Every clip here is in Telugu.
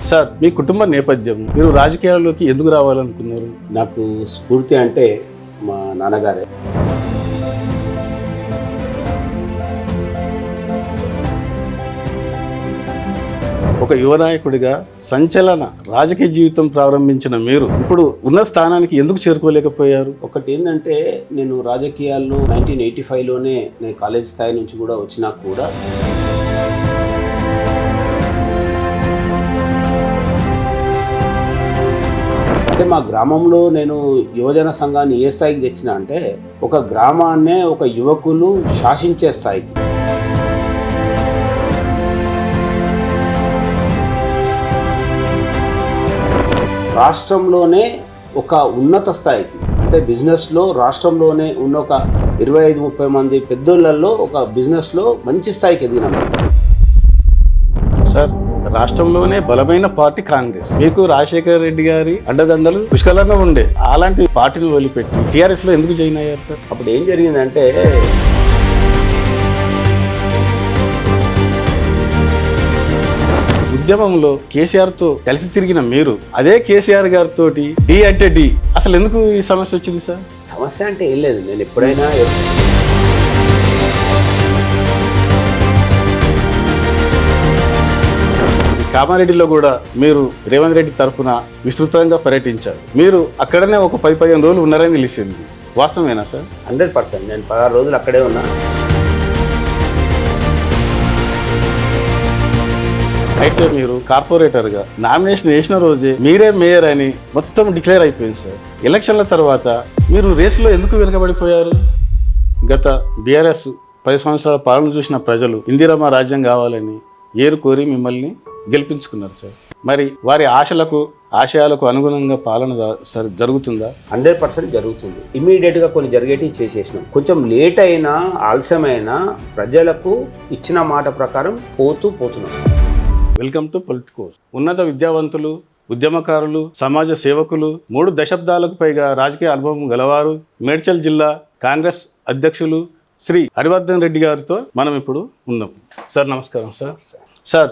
సార్, మీ కుటుంబ నేపథ్యం, మీరు రాజకీయాల్లోకి ఎందుకు రావాలనుకున్నారు? నాకు స్ఫూర్తి అంటే మా నాన్నగారే. ఒక యువ నాయకుడిగా సంచలన రాజకీయ జీవితం ప్రారంభించిన మీరు ఇప్పుడు ఉన్న స్థానానికి ఎందుకు చేరుకోలేకపోయారు? ఒకటి ఏంటంటే, నేను రాజకీయాల్లో 1985లోనే నేను కాలేజ్ స్థాయి నుంచి కూడా వచ్చినా కూడా అంటే మా గ్రామంలో నేను యువజన సంఘాన్ని ఏ స్థాయికి తెచ్చిన అంటే, ఒక గ్రామాన్నే ఒక యువకులు శాసించే స్థాయికి. రాష్ట్రంలోనే ఒక ఉన్నత స్థాయికి, అంటే బిజినెస్లో రాష్ట్రంలోనే ఉన్న ఒక 25-30 మంది పెద్దోళ్ళల్లో ఒక బిజినెస్లో మంచి స్థాయికి ఎదిగినాం. సార్, రాష్ట్రంలోనే బలమైన పార్టీ కాంగ్రెస్. మీకు రాజశేఖర రెడ్డి గారి అండదండలు పుష్కలంగా ఉండే. అలాంటి పార్టీని వదిలిపెట్టి టీఆర్ఎస్ లో ఎందుకు జాయిన్ అయ్యారు సార్? అప్పుడు ఏం జరిగిందంటే, ఉద్యమంలో కేసీఆర్ తో కలిసి తిరిగిన మీరు అదే కేసీఆర్ గారితో డి అంటే డి, అసలు ఎందుకు ఈ సమస్య వచ్చింది సార్? సమస్య అంటే ఏం లేదు. నేను ఎప్పుడైనా కామారెడ్డిలో కూడా మీరు రేవంత్ రెడ్డి తరఫున విస్తృతంగా పర్యటించారు. మీరు అక్కడనే ఒక 10-15 రోజులు ఉన్నారని తెలిసింది. వాస్తవమేనా సార్? 100%. నేను 16 రోజులు అక్కడే ఉన్నా. అయితే మీరు కార్పొరేటర్గా నామినేషన్ వేసిన రోజే మీరే మేయర్ అని మొత్తం డిక్లేర్ అయిపోయింది సార్. ఎలక్షన్ల తర్వాత మీరు రేసులో ఎందుకు వెనుకబడిపోయారు? గత బీఆర్ఎస్ 10 సంవత్సరాల పాలన చూసిన ప్రజలు ఇందిరమ్మ రాజ్యం కావాలని ఏరు కోరి మిమ్మల్ని గెలిపించుకున్నారు సార్. మరి వారి ఆశయాలకు అనుగుణంగా పాలన జరుగుతుందా? 100% జరుగుతుంది. ఇమీడియట్గా కొన్ని జరిగేటివి చేసేసినాం. కొంచెం లేట్ అయినా ఆలస్యమైనా ప్రజలకు ఇచ్చిన మాట ప్రకారం పోతున్నాం. Welcome to Politicos. ఉన్నత విద్యావంతులు, ఉద్యమకారులు, సమాజ సేవకులు, 3 దశాబ్దాలకు పైగా రాజకీయ అనుభవం గలవారు, మేడ్చల్ జిల్లా కాంగ్రెస్ అధ్యక్షులు శ్రీ హరివర్ధన్ రెడ్డి గారితో మనం ఇప్పుడు ఉన్నాం. సార్, నమస్కారం సార్. సార్,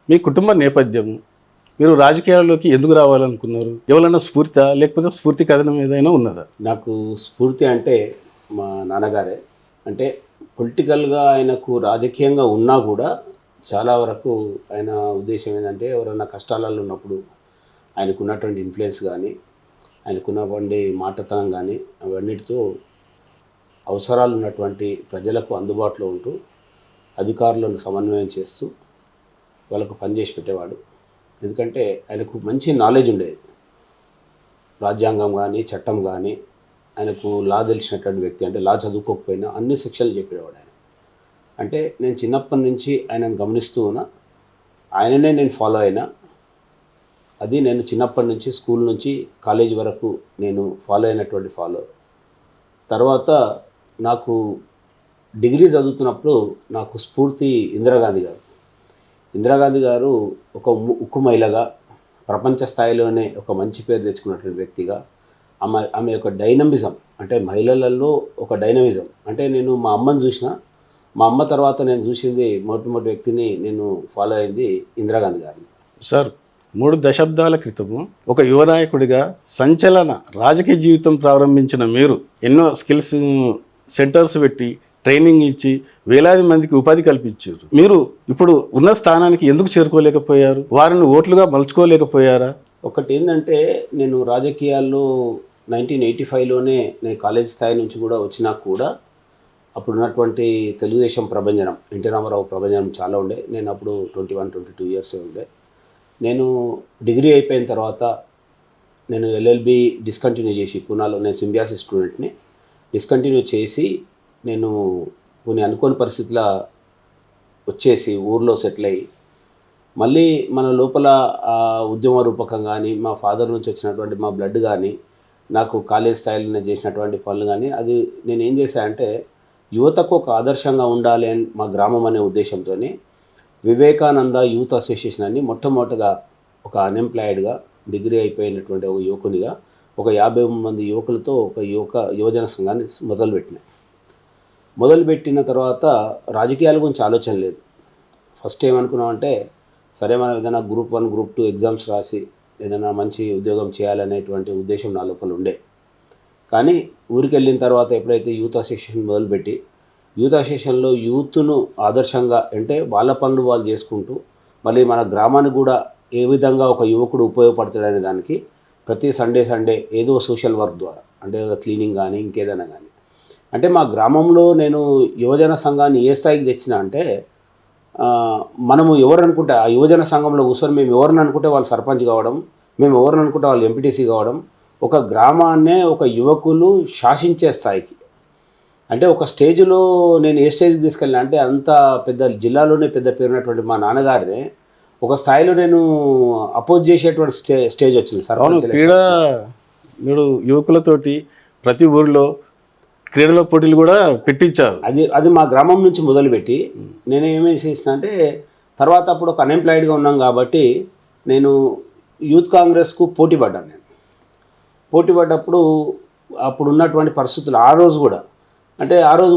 మీ కుటుంబ నేపథ్యం, మీరు రాజకీయాల్లోకి ఎందుకు రావాలనుకున్నారు? ఎవరైనా స్ఫూర్తి లేకపోతే స్ఫూర్తి కథనం ఏదైనా ఉన్నదా? నాకు స్ఫూర్తి అంటే మా నాన్నగారే. అంటే పొలిటికల్గా ఆయనకు రాజకీయంగా ఉన్నా కూడా చాలా వరకు ఆయన ఉద్దేశం ఏంటంటే, ఎవరైనా కష్టాలలో ఉన్నప్పుడు ఆయనకు ఉన్నటువంటి ఇన్ఫ్లుయెన్స్ కానీ, ఆయనకున్నటువంటి మాటతనం కానీ, అవన్నిటితో అవసరాలు ఉన్నటువంటి ప్రజలకు అందుబాటులో ఉంటూ అధికారులను సమన్వయం చేస్తూ వాళ్ళకు పనిచేసి పెట్టేవాడు. ఎందుకంటే ఆయనకు మంచి నాలెడ్జ్ ఉండేది. రాజ్యాంగం కానీ, చట్టం కానీ, ఆయనకు లా తెలిసినటువంటి వ్యక్తి. అంటే లా చదువుకోకపోయినా అన్ని సెక్షన్లు చెప్పేవాడు ఆయన. అంటే నేను చిన్నప్పటి నుంచి ఆయనను గమనిస్తూ ఉన్నా, ఆయననే నేను ఫాలో అయినా. అది నేను చిన్నప్పటి నుంచి స్కూల్ నుంచి కాలేజ్ వరకు నేను ఫాలో అయినటువంటి ఫాలో. తర్వాత నాకు డిగ్రీ చదువుతున్నప్పుడు నాకు స్ఫూర్తి ఇందిరాగాంధీ గారు ఒక ఉక్కు మహిళగా, ప్రపంచ స్థాయిలోనే ఒక మంచి పేరు తెచ్చుకున్నటువంటి వ్యక్తిగా, ఆమె యొక్క డైనమిజం, అంటే మహిళలలో ఒక డైనమిజం. అంటే నేను మా అమ్మని చూసిన, మా అమ్మ తర్వాత నేను చూసింది మొట్టమొదటి వ్యక్తిని నేను ఫాలో అయింది ఇందిరాగాంధీ గారిని. సార్, 3 దశాబ్దాల క్రితము ఒక యువ నాయకుడిగా సంచలన రాజకీయ జీవితం ప్రారంభించిన మీరు ఎన్నో స్కిల్స్ సెంటర్స్ పెట్టి ట్రైనింగ్ ఇచ్చి వేలాది మందికి ఉపాధి కల్పించారు. మీరు ఇప్పుడు ఉన్న స్థానానికి ఎందుకు చేరుకోలేకపోయారు? వారిని ఓట్లుగా మలుచుకోలేకపోయారా? ఒకటి ఏంటంటే, నేను రాజకీయాల్లో 1985లోనే నేను కాలేజ్ స్థాయి నుంచి కూడా వచ్చినా కూడా అప్పుడు ఉన్నటువంటి తెలుగుదేశం ప్రభంజనం, ఎన్టీ రామారావు ప్రభంజనం చాలా ఉండే. నేను అప్పుడు 21-22 ఇయర్స్ ఉండే. నేను డిగ్రీ అయిపోయిన తర్వాత నేను ఎల్ఎల్బి డిస్కంటిన్యూ చేసి, పూనాలో నేను సింబియాసిస్ స్టూడెంట్ని డిస్కంటిన్యూ చేసి, నేను కొన్ని అనుకోని పరిస్థితుల వచ్చేసి ఊర్లో సెటిల్ అయ్యి, మళ్ళీ మన లోపల ఉద్యమ రూపకం కానీ, మా ఫాదర్ నుంచి వచ్చినటువంటి మా బ్లడ్ కానీ, నాకు కాలేజ్ స్థాయిలో నేను చేసినటువంటి పనులు కానీ, అది నేను ఏం చేశానంటే, యువతకు ఒక ఆదర్శంగా ఉండాలి అని మా గ్రామం అనే ఉద్దేశంతో వివేకానంద యూత్ అసోసియేషన్ అని మొట్టమొదటిగా ఒక అన్ఎంప్లాయిడ్గా డిగ్రీ అయిపోయినటువంటి ఒక యువకునిగా ఒక 50 మంది యువకులతో ఒక యువజన సంఘాన్ని మొదలుపెట్టిన తర్వాత రాజకీయాల గురించి ఆలోచన లేదు. ఫస్ట్ ఏమనుకున్నామంటే, సరే మనం ఏదైనా గ్రూప్ 1 గ్రూప్ 2 ఎగ్జామ్స్ రాసి ఏదైనా మంచి ఉద్యోగం చేయాలనేటువంటి ఉద్దేశం నా లోపల ఉండే. కానీ ఊరికి వెళ్ళిన తర్వాత ఎప్పుడైతే యూత్ అసోసియేషన్ మొదలుపెట్టి యూత్ అసోసియేషన్లో యూత్ను ఆదర్శంగా అంటే వాళ్ళ పనులు వాళ్ళు చేసుకుంటూ మళ్ళీ మన గ్రామానికి కూడా ఏ విధంగా ఒక యువకుడు ఉపయోగపడతాడనే దానికి ప్రతి సండే ఏదో సోషల్ వర్క్ ద్వారా అంటే క్లీనింగ్ కానీ ఇంకేదైనా కానీ అంటే మా గ్రామంలో నేను యువజన సంఘాన్ని ఏ స్థాయికి తెచ్చిన అంటే మనము ఎవరు అనుకుంటే ఆ యువజన సంఘంలో కూర్చొని మేము ఎవరిని అనుకుంటే వాళ్ళు సర్పంచ్ కావడం, మేము ఎవరిని అనుకుంటే వాళ్ళు ఎంపీటీసీ కావడం, ఒక గ్రామాన్నే ఒక యువకులు శాసించే స్థాయికి అంటే ఒక స్టేజ్లో నేను ఏ స్టేజ్కి తీసుకెళ్ళినా అంటే అంత పెద్ద జిల్లాలోనే పెద్ద పేరున్నటువంటి మా నాన్నగారిని ఒక స్థాయిలో నేను అపోజ్ చేసేటువంటి స్టేజ్ వచ్చింది సార్. క్రీడా మీరు యువకులతోటి ప్రతి ఊరిలో క్రీడల పోటీలు కూడా పెట్టించారు. అది మా గ్రామం నుంచి మొదలుపెట్టి నేను ఏమేమి చేసిన అంటే తర్వాత అప్పుడు ఒక అన్ఎంప్లాయిడ్గా ఉన్నాం కాబట్టి నేను యూత్ కాంగ్రెస్కు పోటీ పడ్డాను. నేను పోటీ పడ్డప్పుడు అప్పుడు ఉన్నటువంటి పరిస్థితులు ఆ రోజు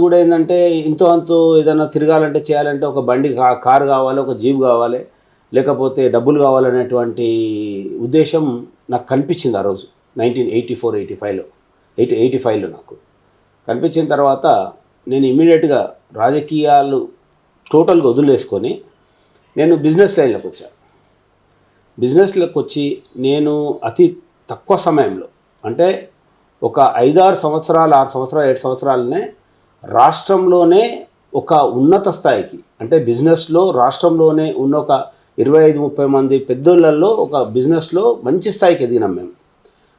కూడా ఏంటంటే ఇంతో అంతో ఏదైనా తిరగాలంటే చేయాలంటే ఒక బండి కారు కావాలి, ఒక జీప్ కావాలి, లేకపోతే డబ్బులు కావాలనేటువంటి ఉద్దేశం నాకు కనిపించింది ఆ రోజు 1984-85లో నాకు కనిపించిన తర్వాత నేను ఇమ్మీడియట్గా రాజకీయాలు టోటల్గా వదిలేసుకొని నేను బిజినెస్ లైన్లోకి వచ్చాను. బిజినెస్లోకి వచ్చి నేను అతి తక్కువ సమయంలో అంటే ఒక 5-6 సంవత్సరాలు 6 సంవత్సరాలు 7 సంవత్సరాలనే రాష్ట్రంలోనే ఒక ఉన్నత స్థాయికి అంటే బిజినెస్లో రాష్ట్రంలోనే ఉన్న ఒక 25-30 మంది పెద్దోళ్ళల్లో ఒక బిజినెస్లో మంచి స్థాయికి ఎదిగినాం మేము.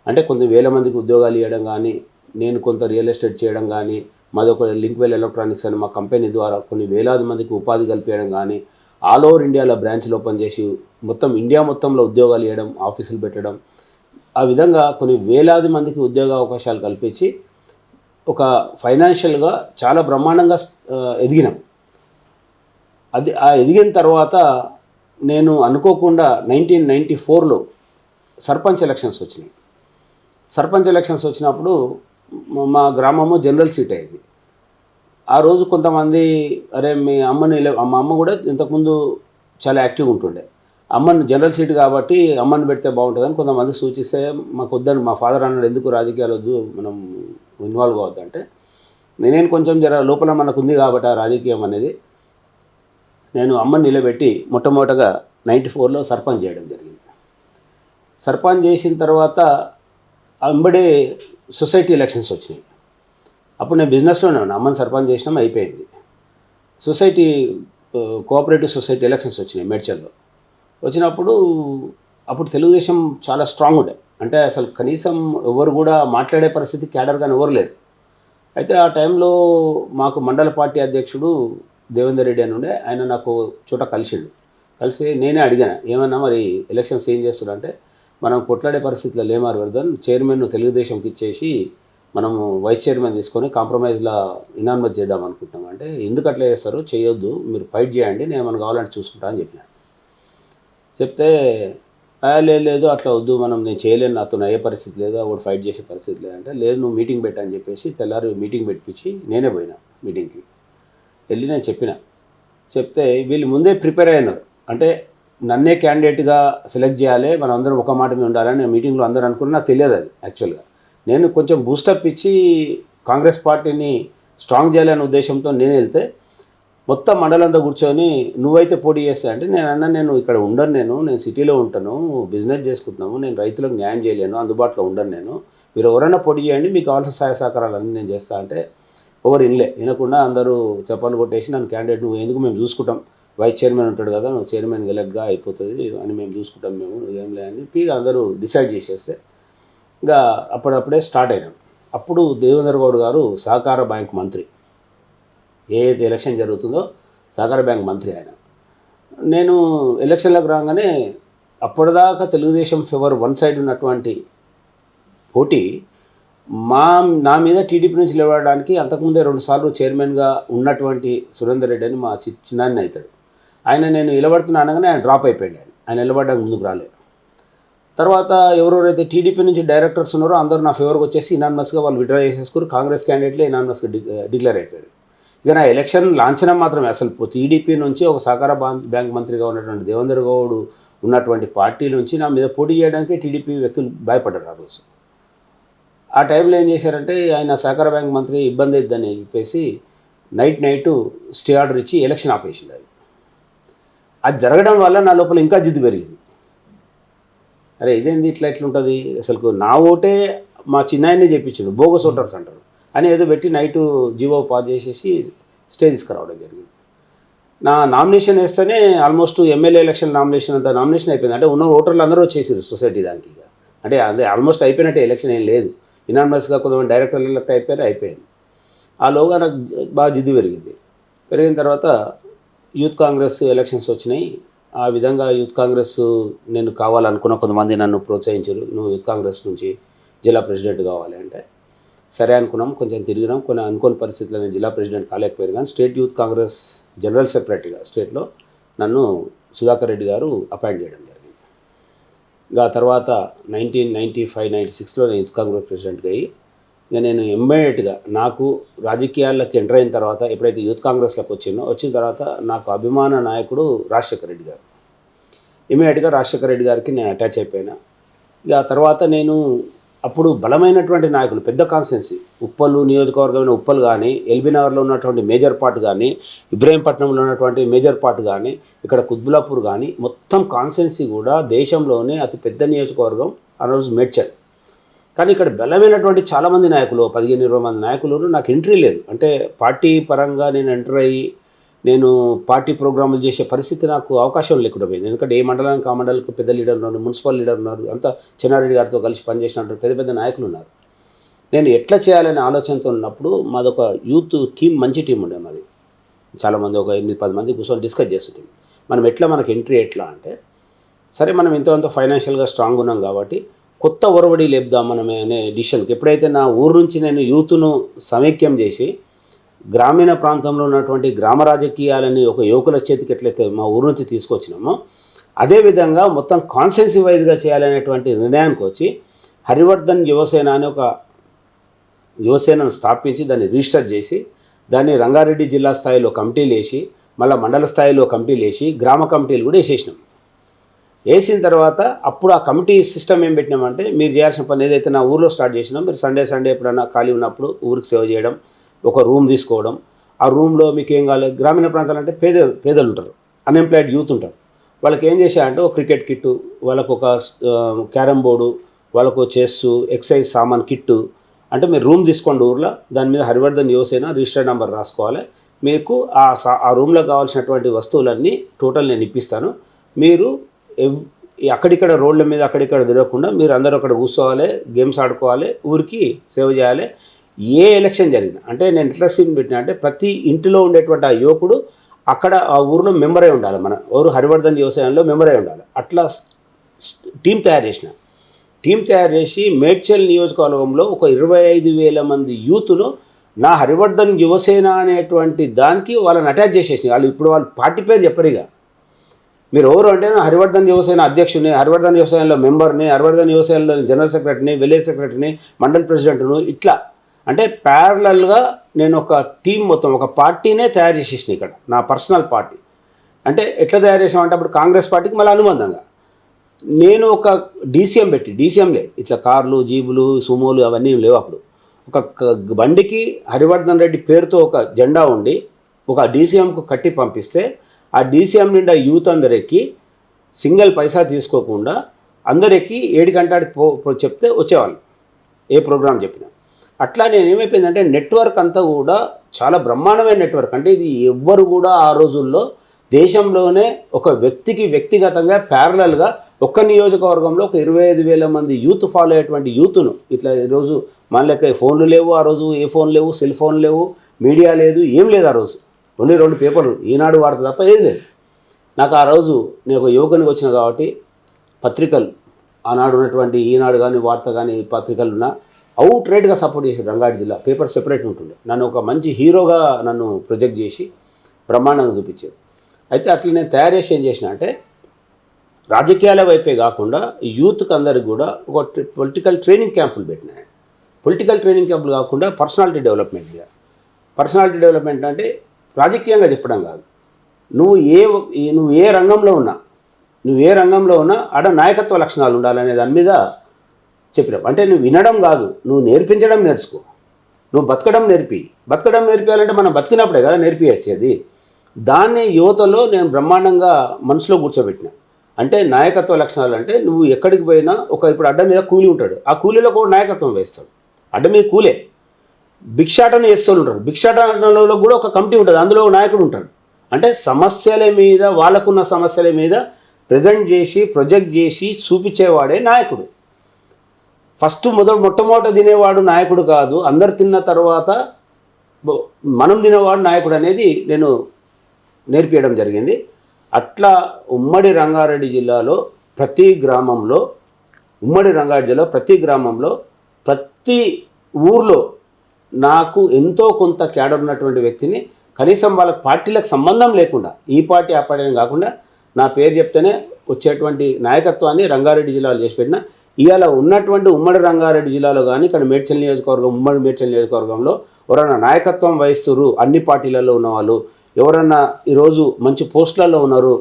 అంటే కొన్ని వేల మందికి ఉద్యోగాలు ఇవ్వడం కానీ, నేను కొంత రియల్ ఎస్టేట్ చేయడం కానీ, మాది ఒక లింక్వెల్ ఎలక్ట్రానిక్స్ అని మా కంపెనీ ద్వారా కొన్ని వేలాది మందికి ఉపాధి కల్పించడం కానీ, ఆల్ ఓవర్ ఇండియాలో బ్రాంచ్లు ఓపెన్ చేసి మొత్తం ఇండియా మొత్తంలో ఉద్యోగాలు ఇవ్వడం, ఆఫీసులు పెట్టడం, ఆ విధంగా కొన్ని వేలాది మందికి ఉద్యోగ అవకాశాలు కల్పించి ఒక ఫైనాన్షియల్గా చాలా బ్రహ్మాండంగా ఎదిగినాం. ఆ ఎదిగిన తర్వాత నేను అనుకోకుండా 1994లో సర్పంచ్ ఎలక్షన్స్ వచ్చినాయి. సర్పంచ్ ఎలక్షన్స్ వచ్చినప్పుడు మా గ్రామము జనరల్ సీట్ అయింది. ఆ రోజు కొంతమంది అరే మీ అమ్మని మా అమ్మ కూడా ఇంతకుముందు చాలా యాక్టివ్గా ఉంటుండే, అమ్మని జనరల్ సీట్ కాబట్టి అమ్మని పెడితే బాగుంటుందని కొంతమంది సూచిస్తే మాకు వద్దని మా ఫాదర్ అన్నాడు, ఎందుకు రాజకీయాలు వద్దు, మనం ఇన్వాల్వ్ కావద్దు అంటే నేను కొంచెం లోపల మనకు ఉంది కాబట్టి ఆ రాజకీయం అనేది నేను అమ్మని నిలబెట్టి మొట్టమొదటగా 94లో సర్పంచ్ చేయడం జరిగింది. సర్పంచ్ చేసిన తర్వాత వెంబడే సొసైటీ ఎలక్షన్స్ వచ్చినాయి. అప్పుడు నేను బిజినెస్లోనే ఉన్నా, అమ్మని సర్పంచ్ చేసినాం అయిపోయింది. సొసైటీ కోఆపరేటివ్ సొసైటీ ఎలక్షన్స్ వచ్చినాయి మేడ్చల్లో. వచ్చినప్పుడు అప్పుడు తెలుగుదేశం చాలా స్ట్రాంగ్ ఉండే, అంటే అసలు కనీసం ఎవరు కూడా మాట్లాడే పరిస్థితి క్యాడర్ కానీ ఎవరు లేరు. అయితే ఆ టైంలో మాకు మండల పార్టీ అధ్యక్షుడు దేవేందర్ రెడ్డి అని ఉండే, ఆయన నాకు చోట కలిసి నేనే అడిగాను, ఏమన్నా మరి ఎలక్షన్స్ ఏం చేస్తున్నారంటే మనం కొట్లాడే పరిస్థితిలో లేమారు వర్ధన్, చైర్మన్ తెలుగుదేశంకి ఇచ్చేసి మనము వైస్ చైర్మన్ తీసుకొని కాంప్రమైజ్లా ఇనాన్మస్ చేద్దాం అనుకుంటున్నాం అంటే, ఎందుకు అట్లా చేస్తారు, చేయొద్దు, మీరు ఫైట్ చేయండి, నేను ఏమైనా కావాలంటే చూసుకుంటా అని చెప్పిన. చెప్తే లేదు అట్లా వద్దు, నేను చేయలేను, నాతో అయ్యే పరిస్థితి లేదు, వాడు ఫైట్ చేసే పరిస్థితి లేదంటే, లేదు నువ్వు మీటింగ్ పెట్టని చెప్పేసి తెల్లారి మీటింగ్ పెట్టించి నేనే పోయినా మీటింగ్కి వెళ్ళి నేను చెప్తే వీళ్ళు ముందే ప్రిపేర్ అయినారు, అంటే నన్నే క్యాండిడేట్గా సెలెక్ట్ చేయాలి, మనం అందరం ఒక మాట మీద ఉండాలని నేను మీటింగ్లో అందరూ అనుకున్నా, నాకు తెలియదు అది యాక్చువల్గా. నేను కొంచెం బూస్టప్ ఇచ్చి కాంగ్రెస్ పార్టీని స్ట్రాంగ్ చేయాలనే ఉద్దేశంతో నేను వెళ్తే మొత్తం మండలంతా కూర్చొని నువ్వైతే పోటీ చేస్తా అంటే నేను ఇక్కడ ఉండను, నేను సిటీలో ఉంటాను, బిజినెస్ చేసుకుంటున్నాము, నేను రైతులకు న్యాయం చేయలేను, అందుబాటులో ఉండను, మీరు ఎవరైనా పోటీ చేయండి, మీకు కావాల్సిన సహాయ సహకారాలన్నీ నేను చేస్తా అంటే ఎవరు వినకుండా అందరూ చెప్పలు కొట్టేసి నన్ను క్యాండిడేట్ నువ్వు ఎందుకు మేము చూసుకుంటాం, వైస్ చైర్మన్ ఉంటాడు కదా, నువ్వు చైర్మన్ ఎలక్ట్గా అయిపోతుంది అని మేము చూసుకుంటాం, మేము ఏం లేదని అందరూ డిసైడ్ చేసేస్తే ఇంకా అప్పుడప్పుడే స్టార్ట్ అయినాం. అప్పుడు దేవేందర్ గౌడ్ గారు సహకార బ్యాంక్ మంత్రి, ఏదైతే ఎలక్షన్ జరుగుతుందో సహకార బ్యాంక్ మంత్రి ఆయన. నేను ఎలక్షన్లకు రాగానే అప్పటిదాకా తెలుగుదేశం ఫేవర్ వన్ సైడ్ ఉన్నటువంటి పోటీ నా మీద టీడీపీ నుంచి నిలబడడానికి అంతకుముందే 2 సార్లు చైర్మన్గా ఉన్నటువంటి సురేందర్ రెడ్డి అని మా చిన్నాన్ని అవుతాడు, ఆయన నేను నిలబడుతున్నా అనగానే ఆయన డ్రాప్ అయిపోయాడు, ఆయన నిలబడడానికి ముందుకు రాలేదు. తర్వాత ఎవరెవరైతే టీడీపీ నుంచి డైరెక్టర్స్ ఉన్నారో అందరూ నా ఫేవర్కి వచ్చేసి ఇనానమస్గా వాళ్ళు విడ్రా చేసేసుకుని కాంగ్రెస్ క్యాండిడేట్లే ఇనానమస్గా డిక్లేర్ అయిపోయారు. ఇక నా ఎలక్షన్ లాంఛనం మాత్రమే. అసలు టీడీపీ నుంచి ఒక సహకార బ్యాంక్ మంత్రిగా ఉన్నటువంటి దేవేందర్ గౌడ్ ఉన్నటువంటి పార్టీ నుంచి నా మీద పోటీ చేయడానికి టీడీపీ వ్యక్తులు భయపడ్డారు ఆ రోజు. ఆ టైంలో ఏం చేశారంటే ఆయన సహకార బ్యాంక్ మంత్రి ఇబ్బంది అవుతుందని చెప్పేసి నైట్ స్టే ఆర్డర్ ఇచ్చి ఎలక్షన్ ఆపేసింది. అది జరగడం వల్ల నా లోపల ఇంకా జిద్దు పెరిగింది. అరే ఇదేంది ఇట్లా ఉంటుంది, అసలు నా ఓటే మా చిన్నాయన్ని చెప్పించిండు, బోగస్ ఓటర్స్ అంటారు అని ఏదో పెట్టి నైటు జీవో పాస్ చేసేసి స్టే తీసుకురావడం జరిగింది. నా నామినేషన్ వేస్తేనే ఆల్మోస్ట్ ఎమ్మెల్యే ఎలక్షన్ నామినేషన్ అంతా నామినేషన్ అయిపోయింది. అంటే ఉన్న ఓటర్లు అందరూ వచ్చేసారు సొసైటీ దానికి. అంటే అదే ఆల్మోస్ట్ అయిపోయినట్టే, ఎలక్షన్ ఏం లేదు. ఇనానిమస్గా కొంతమంది డైరెక్టర్లు ఎలక్ట్ అయిపోయింది. ఆ లోగా నాకు బాగా జిద్దు పెరిగిన తర్వాత యూత్ కాంగ్రెస్ ఎలక్షన్స్ వచ్చినాయి. ఆ విధంగా యూత్ కాంగ్రెస్ నేను కావాలనుకున్న కొంతమంది నన్ను ప్రోత్సహించారు, నువ్వు యూత్ కాంగ్రెస్ నుంచి జిల్లా ప్రెసిడెంట్ కావాలి అంటే సరే అనుకున్నాం. కొంచెం తిరిగినాం, కొన్ని అనుకోని పరిస్థితుల్లో నేను జిల్లా ప్రెసిడెంట్ కాలేకపోయాను. కానీ స్టేట్ యూత్ కాంగ్రెస్ జనరల్ సెక్రటరీగా స్టేట్లో నన్ను సుధాకర్ రెడ్డి గారు అపాయింట్ చేయడం జరిగింది. ఇంకా తర్వాత 1995-96లో నేను యూత్ కాంగ్రెస్ ప్రెసిడెంట్గా అయ్యి ఇక నేను ఇమ్మీడియట్గా నాకు రాజకీయాల్లోకి ఎంటర్ అయిన తర్వాత ఎప్పుడైతే యూత్ కాంగ్రెస్లోకి వచ్చిన తర్వాత నాకు అభిమాన నాయకుడు రాజశేఖర రెడ్డి గారు. ఇమ్మీడియట్గా రాజశేఖర రెడ్డి గారికి నేను అటాచ్ అయిపోయినా. ఇక తర్వాత నేను అప్పుడు బలమైనటువంటి నాయకులు, పెద్ద కాన్స్టిట్యున్సీ ఉప్పల్ నియోజకవర్గమైన ఉప్పల్ కానీ, ఎల్బీనగర్లో ఉన్నటువంటి మేజర్ పార్ట్ కానీ, ఇబ్రహీంపట్నంలో ఉన్నటువంటి మేజర్ పార్ట్ కానీ, ఇక్కడ కుత్బులాపూర్ కానీ, మొత్తం కాన్స్టిట్యున్సీ కూడా దేశంలోనే అతి పెద్ద నియోజకవర్గం ఆ రోజు మేడ్చల్. కానీ ఇక్కడ బలమైనటువంటి చాలామంది నాయకులు, 15-20 మంది నాయకులు. నాకు ఎంట్రీ లేదు. అంటే పార్టీ పరంగా నేను ఎంటర్ అయ్యి నేను పార్టీ ప్రోగ్రాములు చేసే పరిస్థితి నాకు అవకాశం లేకుండా పోయింది. ఎందుకంటే ఏ మండలానికి ఆ మండలికి పెద్ద లీడర్ ఉన్నారు, మున్సిపల్ లీడర్ ఉన్నారు, అంతా చెన్నారెడ్డి గారితో కలిసి పనిచేసినటువంటి పెద్ద పెద్ద నాయకులు ఉన్నారు. నేను ఎట్లా చేయాలనే ఆలోచనతో ఉన్నప్పుడు మాదొక యూత్ టీం, మంచి టీం ఉండే మాది. చాలామంది ఒక 8-10 మంది కూర్చొని డిస్కస్ చేస్తుంటాం మనకు ఎంట్రీ ఎట్లా అంటే, సరే మనం ఇంత ఫైనాన్షియల్గా స్ట్రాంగ్ ఉన్నాం కాబట్టి కొత్త ఒరవడి లేపుదాం మనమే అనే డిసిషన్కి ఎప్పుడైతే నా ఊరు నుంచి నేను యూత్ను సమైక్యం చేసి గ్రామీణ ప్రాంతంలో ఉన్నటువంటి గ్రామ రాజకీయాలని ఒక యువకుల చేతికి ఎట్లయితే మా ఊరు నుంచి తీసుకొచ్చినామో అదేవిధంగా మొత్తం కాన్స్టిట్యున్సీ వైజ్గా చేయాలనేటువంటి నిర్ణయానికి వచ్చి హరివర్ధన్ యువసేన అనే ఒక యువసేనను స్థాపించి దాన్ని రిజిస్టర్ చేసి దాన్ని రంగారెడ్డి జిల్లా స్థాయిలో కమిటీలు వేసి మళ్ళీ మండల స్థాయిలో కమిటీలు వేసి గ్రామ కమిటీలు కూడా వేసేసినాం. వేసిన తర్వాత అప్పుడు ఆ కమిటీ సిస్టమ్ ఏం పెట్టినామంటే, మీరు చేయాల్సిన పని ఏదైతే నా ఊర్లో స్టార్ట్ చేసినాం, మీరు సండే ఎప్పుడైనా ఖాళీ ఉన్నప్పుడు ఊరికి సేవ చేయడం, ఒక రూమ్ తీసుకోవడం, ఆ రూమ్లో మీకు ఏం కావాలి, గ్రామీణ ప్రాంతాలు అంటే పేదలు ఉంటారు, అన్ఎంప్లాయిడ్ యూత్ ఉంటారు, వాళ్ళకి ఏం చేశారంటే ఒక క్రికెట్ కిట్టు, వాళ్ళకు ఒక క్యారమ్ బోర్డు, వాళ్ళకు చెస్సు, ఎక్సైజ్ సామాన్ కిట్టు, అంటే మీరు రూమ్ తీసుకోండి ఊర్లో, దాని మీద హరివర్ధన్ యువసేన రిజిస్టర్డ్ నెంబర్ రాసుకోవాలి, మీకు ఆ రూమ్లో కావాల్సినటువంటి వస్తువులన్నీ టోటల్ నేను ఇప్పిస్తాను, మీరు అక్కడిక్కడ రోడ్ల మీద అక్కడిక్కడ తిరగకుండా మీరు అందరూ అక్కడ కూర్చోవాలి, గేమ్స్ ఆడుకోవాలి, ఊరికి సేవ చేయాలి. ఏ ఎలక్షన్ జరిగినా అంటే నేను ఎట్లా స్కీమ్ పెట్టినా అంటే ప్రతి ఇంటిలో ఉండేటువంటి ఆ యువకుడు అక్కడ ఆ ఊరిలో మెంబర్ అయి ఉండాలి, మన ఊరు హరివర్ధన్ వ్యవసాయంలో మెంబర్ అయి ఉండాలి. అట్లా టీం తయారు చేసి మేడ్చల్ నియోజకవర్గంలో ఒక 25,000 మంది యూత్ను నా హరివర్ధన్ యువసేన అనేటువంటి దానికి వాళ్ళని అటాచ్ చేసేసి వాళ్ళు పార్టీ పేరు చెప్పరిగా, మీరు ఎవరు అంటే హరివర్ధన్ యువసేన అధ్యక్షుని, హరివర్ధన్ యువసేనలో మెంబర్ని, హరివర్ధన్ యువసేనలో జనరల్ సెక్రటరీని, విలేజ్ సెక్రటరీని, మండల్ ప్రెసిడెంట్ను, ఇట్లా అంటే ప్యారలల్గా నేను ఒక టీం మొత్తం ఒక పార్టీనే తయారు చేసేసిన. ఇక్కడ నా పర్సనల్ పార్టీ అంటే ఎట్లా తయారు చేసామంటే అప్పుడు కాంగ్రెస్ పార్టీకి మళ్ళీ అనుబంధంగా నేను ఒక డీసీఎంలే ఇట్లా కార్లు, జీబులు, సుమోలు అవన్నీ లేవు. అప్పుడు ఒక బండికి హరివర్ధన్ రెడ్డి పేరుతో ఒక జెండా ఉండి ఒక డీసీఎంకు కట్టి పంపిస్తే ఆ డీసీఎం నిండా యూత్ అందరికి సింగిల్ పైసా తీసుకోకుండా అందరికీ 7 గంటలకు చెప్తే వచ్చేవాళ్ళు ఏ ప్రోగ్రాం చెప్పినా. అట్లా నేను ఏమైపోయిందంటే నెట్వర్క్ అంతా కూడా చాలా బ్రహ్మాండమైన నెట్వర్క్. అంటే ఇది ఎవ్వరు కూడా ఆ రోజుల్లో దేశంలోనే ఒక వ్యక్తికి వ్యక్తిగతంగా ప్యారలల్గా ఒక్క నియోజకవర్గంలో ఒక 25,000 మంది యూత్ ఫాలో అయ్యేటువంటి యూత్ను ఇట్లా ఈరోజు మన లెక్క ఫోన్లు లేవు, ఆ రోజు ఏ ఫోన్ లేవు, సెల్ ఫోన్ లేవు, మీడియా లేదు, ఏం లేదు. ఆ రోజు ఓన్లీ 2 పేపర్లు, ఈనాడు వార్త తప్ప ఏది లేదు. నాకు ఆ రోజు నేను ఒక యువకునికి వచ్చిన కాబట్టి పత్రికలు ఆనాడు ఉన్నటువంటి ఈనాడు కానీ వార్త కానీ పత్రికలు ఉన్న అవుట్ రైట్గా సపోర్ట్ చేసి రంగారెడ్డి జిల్లా పేపర్ సెపరేట్ ఉంటుండే, నన్ను ఒక మంచి హీరోగా నన్ను ప్రొజెక్ట్ చేసి బ్రహ్మాండంగా చూపించేది. అయితే అట్లా నేను తయారు చేసి ఏం చేసిన అంటే రాజకీయాల వైపే కాకుండా యూత్కి అందరికి కూడా ఒక పొలిటికల్ ట్రైనింగ్ క్యాంపులు పెట్టినాయి. పొలిటికల్ ట్రైనింగ్ క్యాంపులు కాకుండా పర్సనాలిటీ డెవలప్మెంట్గా పర్సనాలిటీ డెవలప్మెంట్ అంటే రాజకీయంగా చెప్పడం కాదు. నువ్వు ఏ రంగంలో ఉన్నా ఆడ నాయకత్వ లక్షణాలు ఉండాలనే దాని మీద చెప్పినావు. అంటే నువ్వు వినడం కాదు, నువ్వు నేర్పించడం నేర్చుకో. నువ్వు బతకడం నేర్పియాలంటే మనం బతికినప్పుడే కదా నేర్పించేది. దాన్ని యువతలో నేను బ్రహ్మాండంగా మనసులో కూర్చోబెట్టిన. అంటే నాయకత్వ లక్షణాలు అంటే నువ్వు ఎక్కడికి పోయినా ఇప్పుడు అడ్డ మీద కూలి ఉంటాడు, ఆ కూలీలో కూడా నాయకత్వం వేస్తాడు. అడ్డ మీద కూలే భిక్షాటన చేస్తూ ఉంటారు, భిక్షాటనలో కూడా ఒక కమిటీ ఉంటుంది, అందులో ఒక నాయకుడు ఉంటాడు. అంటే సమస్యల మీద, వాళ్ళకున్న సమస్యల మీద ప్రొజెక్ట్ చేసి చూపించేవాడే నాయకుడు. మొట్టమొదట తినేవాడు నాయకుడు కాదు, అందరు తిన్న తర్వాత మనం తినేవాడు నాయకుడు అనేది నేను నేర్పించడం జరిగింది. అట్లా ఉమ్మడి రంగారెడ్డి జిల్లాలో ప్రతి గ్రామంలో ప్రతి ఊర్లో నాకు ఎంతో కొంత క్యాడర్ ఉన్నటువంటి వ్యక్తిని, కనీసం వాళ్ళ పార్టీలకు సంబంధం లేకుండా, ఈ పార్టీ ఆ పార్టీ అని కాకుండా నా పేరు చెప్తేనే వచ్చేటువంటి నాయకత్వాన్ని రంగారెడ్డి జిల్లాలో చేసి పెట్టిన. ఇవాళ ఉన్నటువంటి ఉమ్మడి రంగారెడ్డి జిల్లాలో కానీ ఇక్కడ ఉమ్మడి మేడ్చల్ నియోజకవర్గంలో ఎవరైనా నాయకత్వం వహిస్తున్నారు, అన్ని పార్టీలలో ఉన్నవాళ్ళు ఎవరన్నా ఈరోజు మంచి పోస్టులలో ఉన్నారు,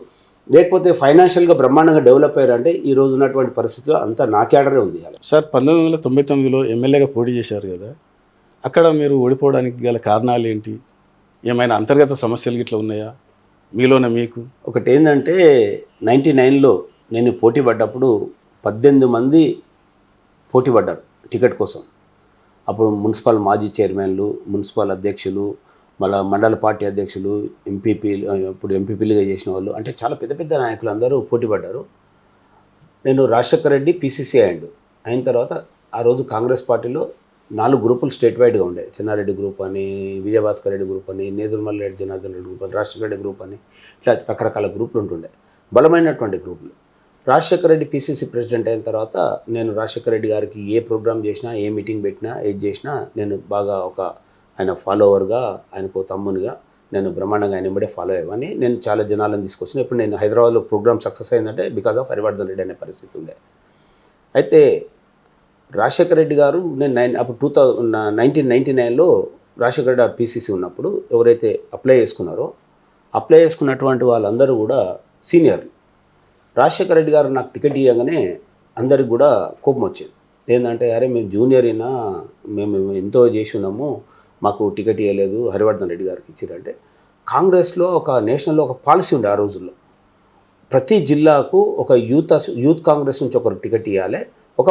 లేకపోతే ఫైనాన్షియల్గా బ్రహ్మాండంగా డెవలప్ అయ్యారంటే ఈరోజు ఉన్నటువంటి పరిస్థితిలో అంతా నా క్యాడరే ఉంది. సార్ 1999లో ఎమ్మెల్యేగా పోటీ చేశారు కదా, అక్కడ మీరు ఓడిపోవడానికి గల కారణాలు ఏంటి? ఏమైనా అంతర్గత సమస్యలు గిట్లా ఉన్నాయా మీలోనే మీకు? ఒకటి ఏంటంటే 99లో నేను పోటీ పడ్డప్పుడు 18 మంది పోటీ పడ్డారు టికెట్ కోసం. అప్పుడు మున్సిపల్ మాజీ చైర్మన్లు, మున్సిపల్ అధ్యక్షులు, మళ్ళీ మండల పార్టీ అధ్యక్షులు, ఇప్పుడు ఎంపీపీలుగా చేసిన వాళ్ళు, అంటే చాలా పెద్ద పెద్ద నాయకులు అందరూ పోటీ పడ్డారు. నేను రాజశేఖర రెడ్డి పీసీసీ అయిన తర్వాత ఆ రోజు కాంగ్రెస్ పార్టీలో 4 గ్రూపులు స్టేట్ వైడ్గా ఉండే. చెన్నారెడ్డి గ్రూప్ అని, విజయభాస్కర్ రెడ్డి గ్రూప్ అని, నేదురుమల్ల రెడ్డి జనార్దన్ రెడ్డి గ్రూప్ అని, రాజశేఖర రెడ్డి గ్రూప్ అని, ఇట్లా రకరకాల గ్రూపులు ఉంటుండే, బలమైనటువంటి గ్రూపులు. రాజశేఖర రెడ్డి పీసీసీ ప్రెసిడెంట్ అయిన తర్వాత నేను రాజశేఖర రెడ్డి గారికి ఏ ప్రోగ్రామ్ చేసినా, ఏ మీటింగ్ పెట్టినా, ఏది చేసినా నేను బాగా ఆయన ఫాలోవర్గా, ఆయనకు తమ్మునిగా నేను బ్రహ్మాండంగా ఆయన వెంబడే ఫాలో అయ్యామని నేను చాలా జనాలను తీసుకొచ్చిన. ఇప్పుడు నేను హైదరాబాద్లో ప్రోగ్రామ్ సక్సెస్ అయిందంటే బికాజ్ ఆఫ్ హరివర్ధన్ రెడ్డి అనే పరిస్థితి ఉండే. అయితే రాజశేఖర రెడ్డి గారు అప్పుడు 1999లో రాజశేఖర రెడ్డి గారు పీసీసీ ఉన్నప్పుడు ఎవరైతే అప్లై చేసుకున్నటువంటి వాళ్ళందరూ కూడా సీనియర్లు. రాజశేఖర రెడ్డి గారు నాకు టికెట్ ఇవ్వగానే అందరికి కూడా కోపం వచ్చింది. ఏంటంటే అరే మేము జూనియర్ అయినా మేము ఎంతో చేసి ఉన్నాము, మాకు టికెట్ ఇవ్వలేదు, హరివర్ధన్ రెడ్డి గారికి ఇచ్చారంటే. కాంగ్రెస్లో నేషనల్లో ఒక పాలసీ ఉండే ఆ రోజుల్లో, ప్రతి జిల్లాకు ఒక యూత్ కాంగ్రెస్ నుంచి ఒకరికి టికెట్ ఇవ్వాలి, ఒక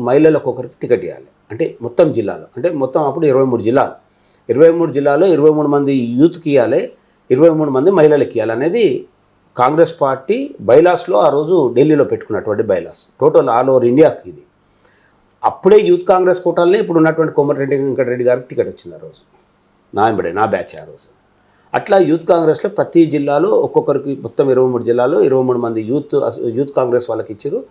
మహిళలకు ఒకరికి టికెట్ ఇవ్వాలి. అంటే మొత్తం జిల్లాలో, అంటే మొత్తం అప్పుడు 23 జిల్లాలు, 23 జిల్లాలో 23 మంది యూత్కి ఇవ్వాలి, 23 మంది మహిళలకు ఇవ్వాలి అనేది కాంగ్రెస్ పార్టీ బైలాస్లో ఆ రోజు ఢిల్లీలో పెట్టుకున్నటువంటి బైలాస్, టోటల్ ఆల్ ఓవర్ ఇండియాకి ఇది. అప్పుడే యూత్ కాంగ్రెస్ కోటాలనే ఇప్పుడు ఉన్నటువంటి కోమటిరెడ్డి వెంకటరెడ్డి గారికి టికెట్ వచ్చింది ఆ రోజు, నా బ్యాచ్ ఆ రోజు. అట్లా యూత్ కాంగ్రెస్లో ప్రతి జిల్లాలో ఒక్కొక్కరికి, మొత్తం 23 జిల్లాలో 23 మంది యూత్ కాంగ్రెస్ వాళ్ళకి ఇచ్చారు.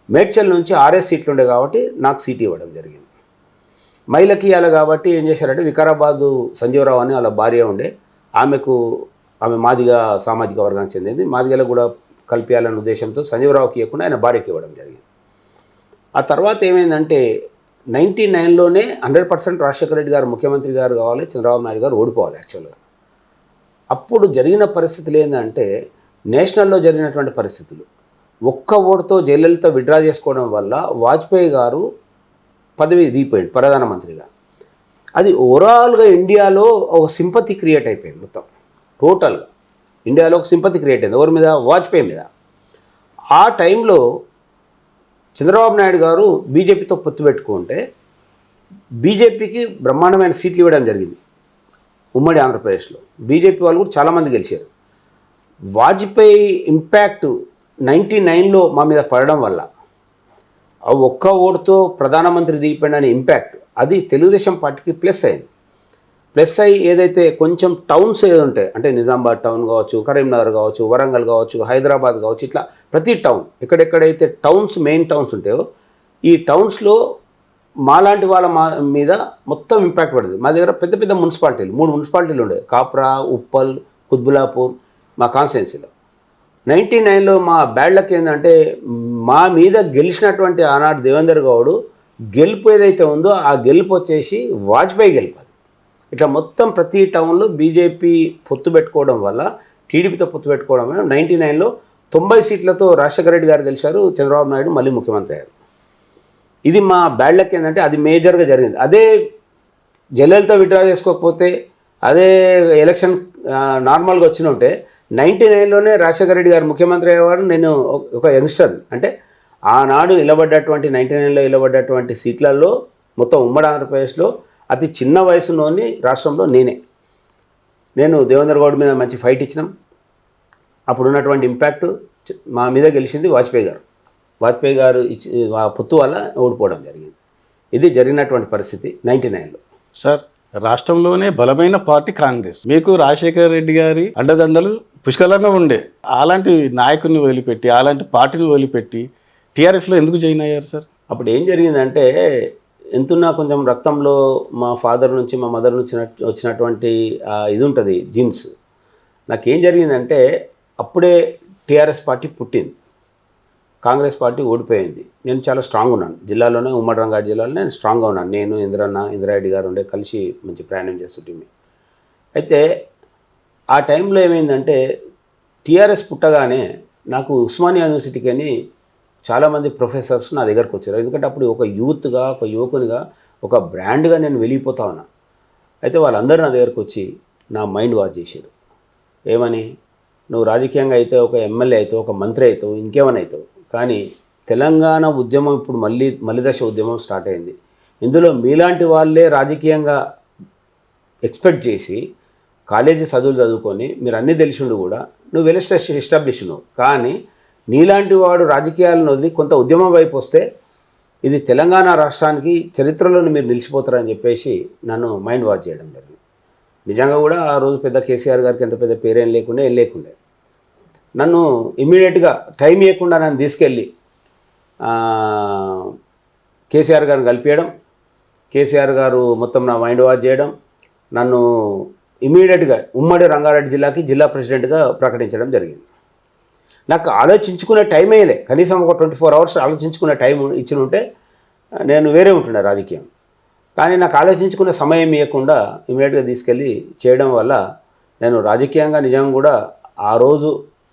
మేడ్చల్ నుంచి 6 సీట్లు ఉండే కాబట్టి నాకు సీట్ ఇవ్వడం జరిగింది. మహిళకి ఇవ్వాలి కాబట్టి ఏం చేశారంటే వికారాబాదు సంజీవరావు అని వాళ్ళ భార్య ఉండే, ఆమె మాదిగ సామాజిక వర్గానికి చెందింది, మాదిగలకు కూడా కల్పించాలనే ఉద్దేశంతో సంజీవరావుకి ఇవ్వకుండా ఆయన భార్యకి ఇవ్వడం జరిగింది. ఆ తర్వాత ఏమైందంటే 99లోనే 100% రాజశేఖర రెడ్డి గారు ముఖ్యమంత్రి గారు కావాలి, చంద్రబాబు నాయుడు గారు ఓడిపోవాలి. యాక్చువల్గా అప్పుడు జరిగిన పరిస్థితులు ఏంటంటే నేషనల్లో జరిగినటువంటి పరిస్థితులు, ఒక్క ఓటుతో జయలలిత విడ్రా చేసుకోవడం వల్ల వాజ్పేయి గారు పదవి దిగిపోయింది ప్రధానమంత్రిగా. అది ఓవరాల్గా ఇండియాలో ఒక సింపతి క్రియేట్ అయిపోయింది. మొత్తం టోటల్గా ఇండియాలో ఒక సింపతి క్రియేట్ అయింది. ఎవరి మీద? వాజ్పేయి మీద. ఆ టైంలో చంద్రబాబు నాయుడు గారు బీజేపీతో పొత్తు పెట్టుకుంటే బీజేపీకి బ్రహ్మాండమైన సీట్లు ఇవ్వడం జరిగింది ఉమ్మడి ఆంధ్రప్రదేశ్లో. బీజేపీ వాళ్ళు కూడా చాలామంది గెలిచారు. వాజ్పేయి ఇంపాక్ట్ 99లో మా మీద పడడం వల్ల, ఆ ఒక్క ఓటుతో ప్రధానమంత్రి దిగిపోయిన ఇంపాక్ట్ అది తెలుగుదేశం పార్టీకి ప్లస్ అయింది. ప్లస్ అయ్యి ఏదైతే కొంచెం టౌన్స్ ఏది ఉంటాయి, అంటే నిజామాబాద్ టౌన్ కావచ్చు, కరీంనగర్ కావచ్చు, వరంగల్ కావచ్చు, హైదరాబాద్ కావచ్చు, ఇట్లా ప్రతి టౌన్ ఎక్కడెక్కడైతే మెయిన్ టౌన్స్ ఉంటాయో ఈ టౌన్స్లో మాలాంటి వాళ్ళ మీద మొత్తం ఇంపాక్ట్ పడింది. మా దగ్గర పెద్ద పెద్ద మున్సిపాలిటీలు 3 మున్సిపాలిటీలు ఉండేవి, కాప్రా, ఉప్పల్, కుత్బులాపూర్ మా కాన్స్టిట్యున్సీలో. 99లో మా బ్యాడ్లకి ఏంటంటే మా మీద గెలిచినటువంటి ఆనాడు దేవేందర్ గౌడ్ గెలుపు ఏదైతే ఉందో ఆ గెలుపు వచ్చేసి వాజ్పేయి గెలుపు. ఇట్లా మొత్తం ప్రతి టౌన్లో బీజేపీ పొత్తు పెట్టుకోవడం వల్ల, టీడీపీతో పొత్తు పెట్టుకోవడం వల్ల 99లో 90 సీట్లతో రాజశేఖర రెడ్డి గారు గెలిచారు, చంద్రబాబు నాయుడు మళ్ళీ ముఖ్యమంత్రి అయ్యారు. ఇది మా బ్యాడ్ లక్ ఏంటంటే అది మేజర్గా జరిగింది. అదే జయలలిత విత్డ్రా చేసుకోకపోతే, అదే ఎలక్షన్ నార్మల్గా వచ్చిన ఉంటే 99లోనే రాజశేఖర రెడ్డి గారు ముఖ్యమంత్రి అయ్యేవారు. నేను ఒక యంగ్స్టర్, అంటే ఆనాడు నిలబడ్డటువంటి 99లో నిలబడ్డటువంటి సీట్లలో మొత్తం ఉమ్మడి ఆంధ్రప్రదేశ్లో అతి చిన్న వయసులోని రాష్ట్రంలో నేను దేవేంద్ర గౌడ్ మీద మంచి ఫైట్ ఇచ్చినాం. అప్పుడు ఉన్నటువంటి ఇంపాక్ట్ మా మీద గెలిచింది వాజ్పేయి గారు పొత్తు వల్ల ఓడిపోవడం జరిగింది. ఇది జరిగినటువంటి పరిస్థితి 99లో. సార్, రాష్ట్రంలోనే బలమైన పార్టీ కాంగ్రెస్. మీకు రాజశేఖర రెడ్డి గారి అండదండలు పుష్కలంగా ఉండే. అలాంటి నాయకుడిని వదిలిపెట్టి, అలాంటి పార్టీని వదిలిపెట్టి టీఆర్ఎస్లో ఎందుకు జాయిన్ అయ్యారు సార్? అప్పుడు ఏం జరిగిందంటే, ఎంతున్నా కొంచెం రక్తంలో మా ఫాదర్ నుంచి మా మదర్ నుంచి వచ్చినటువంటి ఇది ఉంటుంది, జీన్స్. నాకేం జరిగిందంటే, అప్పుడే టీఆర్ఎస్ పార్టీ పుట్టింది, కాంగ్రెస్ పార్టీ ఓడిపోయింది. నేను చాలా స్ట్రాంగ్ ఉన్నాను జిల్లాలోనే, ఉమ్మడి రంగారెడ్డి జిల్లాలో నేను స్ట్రాంగ్గా ఉన్నాను. నేను ఇంద్రారెడ్డి గారు ఉండే కలిసి మంచి ప్రయాణం చేస్తుంటే. అయితే ఆ టైంలో ఏమైందంటే, టీఆర్ఎస్ పుట్టగానే నాకు ఉస్మానియా యూనివర్సిటీకి అని చాలామంది ప్రొఫెసర్స్ నా దగ్గరకు వచ్చారు. ఎందుకంటే అప్పుడు ఒక యూత్గా, ఒక యువకునిగా, ఒక బ్రాండ్గా నేను వెళ్ళిపోతా ఉన్నా. అయితే వాళ్ళందరూ నా దగ్గరకు వచ్చి నా మైండ్ వాష్ చేశారు. ఏమని, నువ్వు రాజకీయంగా అయితే ఒక ఎమ్మెల్యే అవుతావు, ఒక మంత్రి అవుతావు, ఇంకేమైనా అవుతావు, కానీ తెలంగాణ ఉద్యమం ఇప్పుడు మళ్ళీ దశ ఉద్యమం స్టార్ట్ అయింది. ఇందులో మీలాంటి వాళ్ళే రాజకీయంగా ఎక్స్పెక్ట్ చేసి కాలేజీ చదువులు చదువుకొని మీరు అన్నీ తెలిసిండు కూడా నువ్వు వెల్ ఎస్టాబ్లిష్ నువ్వు, కానీ నీలాంటి వాడు రాజకీయాలను వదిలి కొంత ఉద్యమం వైపు వస్తే ఇది తెలంగాణ రాష్ట్రానికి చరిత్రలోని మీరు నిలిచిపోతారని చెప్పేసి నన్ను మైండ్ వాష్ చేయడం జరిగింది. నిజంగా కూడా ఆ రోజు పెద్ద కేసీఆర్ గారికి ఎంత పెద్ద పేరేం లేకుండే, ఏం లేకుండే, నన్ను ఇమ్మీడియట్గా టైం ఇవ్వకుండా నన్ను తీసుకెళ్ళి కేసీఆర్ గారిని కలిపేయడం, కేసీఆర్ గారు మొత్తం నా మైండ్ వాష్ చేయడం, నన్ను ఇమ్మీడియట్గా ఉమ్మడి రంగారెడ్డి జిల్లాకి జిల్లా ప్రెసిడెంట్గా ప్రకటించడం జరిగింది. నాకు ఆలోచించుకునే టైం వేయలే, కనీసం ఒక 24 hours ఆలోచించుకునే టైం ఇచ్చిన ఉంటే నేను వేరే ఉంటుండే రాజకీయం. కానీ నాకు ఆలోచించుకునే సమయం ఇవ్వకుండా ఇమీడియట్గా తీసుకెళ్ళి చేయడం వల్ల నేను రాజకీయంగా నిజంగా కూడా ఆ రోజు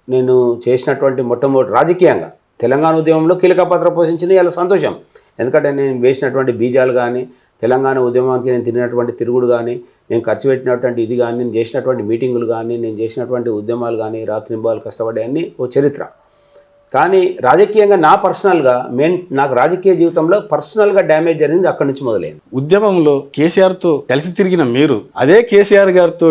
నేను చేసినటువంటి మొట్టమొదటి రాజకీయంగా తెలంగాణ ఉద్యమంలో కీలక పాత్ర పోషించింది. ఇలా సంతోషం, ఎందుకంటే నేను వేసినటువంటి బీజాలు కానీ, తెలంగాణ ఉద్యమానికి నేను తిరిగినటువంటి తిరుగుడు కానీ, నేను ఖర్చు పెట్టినటువంటి ఇది కానీ, నేను చేసినటువంటి మీటింగులు కానీ, నేను చేసినటువంటి ఉద్యమాలు కానీ, రాత్రింబాలు కష్టపడే అన్నీ ఓ చరిత్ర. కానీ రాజకీయంగా నా పర్సనల్గా నాకు రాజకీయ జీవితంలో పర్సనల్గా డ్యామేజ్ జరిగింది అక్కడి నుంచి మొదలైంది. ఉద్యమంలో కేసీఆర్తో కలిసి తిరిగిన మీరు అదే కేసీఆర్ గారితో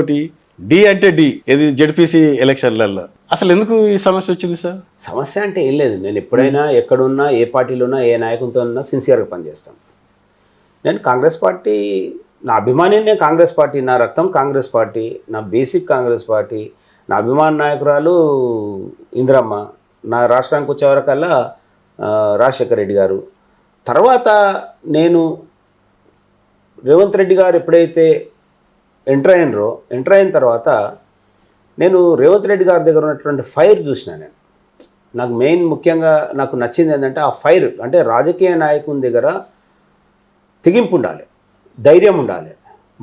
డి అంటే డి ఇది జెడ్పీసీ ఎలక్షన్లలో అసలు ఎందుకు ఈ సమస్య వచ్చింది సార్? సమస్య అంటే ఏం లేదు, నేను ఎప్పుడైనా ఎక్కడున్నా, ఏ పార్టీలో ఉన్నా, ఏ నాయకునితో ఉన్నా సిన్సియర్గా పనిచేస్తాను. నేను కాంగ్రెస్ పార్టీ, నా అభిమానినే కాంగ్రెస్ పార్టీ, నా రక్తం కాంగ్రెస్ పార్టీ, నా బేసిక్ కాంగ్రెస్ పార్టీ, నా అభిమాన నాయకురాలు ఇందిరమ్మ, నా రాష్ట్రానికి వచ్చేవరకల్లా రాజశేఖర రెడ్డి గారు. తర్వాత నేను రేవంత్ రెడ్డి గారు ఎప్పుడైతే ఎంటర్ అయిన తర్వాత నేను రేవంత్ రెడ్డి గారి దగ్గర ఉన్నటువంటి ఫైర్ చూసిన. నాకు మెయిన్ ముఖ్యంగా నాకు నచ్చింది ఏంటంటే ఆ ఫైర్, అంటే రాజకీయ నాయకుని దగ్గర తెగింపు ఉండాలి, ధైర్యం ఉండాలి,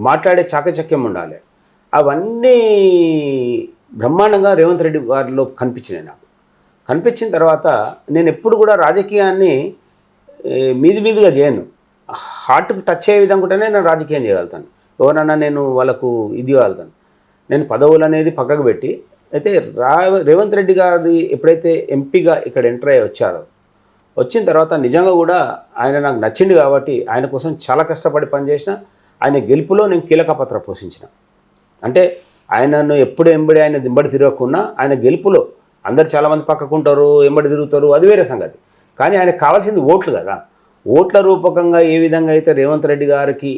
మాట్లాడే చాకచక్యం ఉండాలి. అవన్నీ బ్రహ్మాండంగా రేవంత్ రెడ్డి గారిలో కనిపించినాయి. నాకు కనిపించిన తర్వాత నేను ఎప్పుడు కూడా రాజకీయాన్ని మీదిగా చేయను, హార్ట్కి టచ్ అయ్యే విధంగా ఉంటేనే నేను రాజకీయం చేయగలుగుతాను. ఎవరన్నా నేను వాళ్ళకు ఇది కలుగుతాను. నేను పదవులు అనేది పక్కకు పెట్టి, అయితే రేవంత్ రెడ్డి గారి ఎప్పుడైతే ఎంపీగా ఇక్కడ ఎంటర్ అయ్యి వచ్చిన తర్వాత నిజంగా కూడా ఆయన నాకు నచ్చింది కాబట్టి ఆయన కోసం చాలా కష్టపడి పనిచేసిన. ఆయన గెలుపులో నేను కీలక పాత్ర పోషించిన. అంటే ఆయనను ఎప్పుడు ఆయన దింబడి తిరగకున్నా ఆయన గెలుపులో అందరు చాలామంది పక్కకుంటారు, ఎంబడి తిరుగుతారు, అది వేరే సంగతి. కానీ ఆయనకు కావాల్సింది ఓట్లు కదా. ఓట్ల రూపకంగా ఏ విధంగా అయితే రేవంత్ రెడ్డి గారికి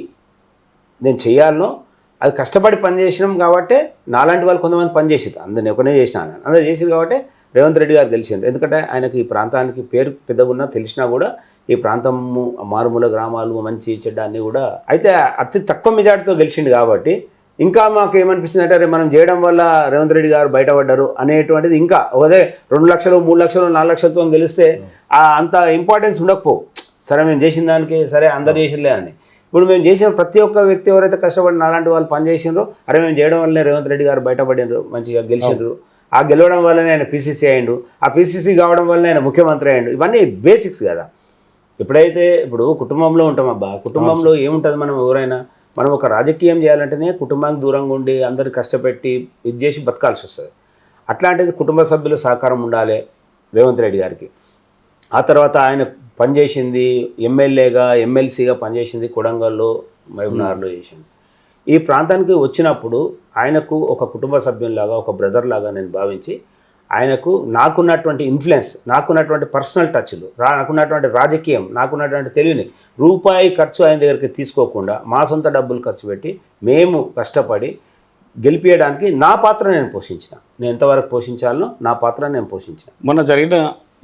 నేను చేయాలనో అది కష్టపడి పనిచేసినాం కాబట్టి, నాలాంటి వాళ్ళు కొంతమంది పనిచేసారు, అందరిని ఒకనే చేసిన, అందరూ చేసారు కాబట్టి రేవంత్ రెడ్డి గారు గెలిచారు. ఎందుకంటే ఆయనకి ఈ ప్రాంతానికి పేరు పెద్దగున్నా తెలిసినా కూడా ఈ ప్రాంతము మారుమూల గ్రామాలు మంచి చెడ్డ అన్నీ కూడా అయితే అతి తక్కువ మెజార్టీతో గెలిచిండు కాబట్టి ఇంకా మాకు ఏమనిపిస్తుంది అంటే మనం చేయడం వల్ల రేవంత్ రెడ్డి గారు బయటపడ్డారు అనేటువంటిది. ఇంకా అదే 2 లక్షలు 3 లక్షలు 4 లక్షలతో గెలిస్తే అంత ఇంపార్టెన్స్ ఉండకపో, సరే మేము చేసిన దానికి సరే అందరు చేసిలే అని. ఇప్పుడు మేము చేసిన ప్రతి ఒక్క వ్యక్తి ఎవరైతే కష్టపడి అలాంటి వాళ్ళు పనిచేసినారో అరే మేము చేయడం వల్లనే రేవంత్ రెడ్డి గారు బయటపడినారు, మంచిగా గెలిచినారు, ఆ గెలవడం వల్లనే ఆయన పీసీసీ అయ్యిండు, ఆ పీసీసీ కావడం వల్లనే ఆయన ముఖ్యమంత్రి అయ్యిండు. ఇవన్నీ బేసిక్స్ కదా. ఎప్పుడైతే ఇప్పుడు కుటుంబంలో ఉంటాం అబ్బా, కుటుంబంలో ఏముంటుంది, మనం ఎవరైనా మనం ఒక రాజకీయం చేయాలంటేనే కుటుంబానికి దూరంగా ఉండి అందరు కష్టపెట్టి ఇది చేసి బతకాల్సి వస్తుంది. అట్లాంటిది కుటుంబ సభ్యుల సహకారం ఉండాలి రేవంత్ రెడ్డి గారికి. ఆ తర్వాత ఆయన పనిచేసింది ఎమ్మెల్యేగా, ఎమ్మెల్సీగా పనిచేసింది కొడంగల్లో, మహబూబ్నగర్లో చేసింది. ఈ ప్రాంతానికి వచ్చినప్పుడు ఆయనకు ఒక కుటుంబ సభ్యునిలాగా, ఒక బ్రదర్ లాగా నేను భావించి ఆయనకు నాకున్నటువంటి ఇన్ఫ్లుయెన్స్, నాకున్నటువంటి పర్సనల్ టచ్లు, నాకున్నటువంటి రాజకీయం, నాకున్నటువంటి తెలివిని రూపాయి ఖర్చు ఆయన దగ్గరికి తీసుకోకుండా మా సొంత డబ్బులు ఖర్చు పెట్టి మేము కష్టపడి గెలిపించడానికి నా పాత్ర నేను పోషించిన. నేను ఎంతవరకు పోషించాలనో నా పాత్ర నేను పోషించిన. మొన్న జరిగిన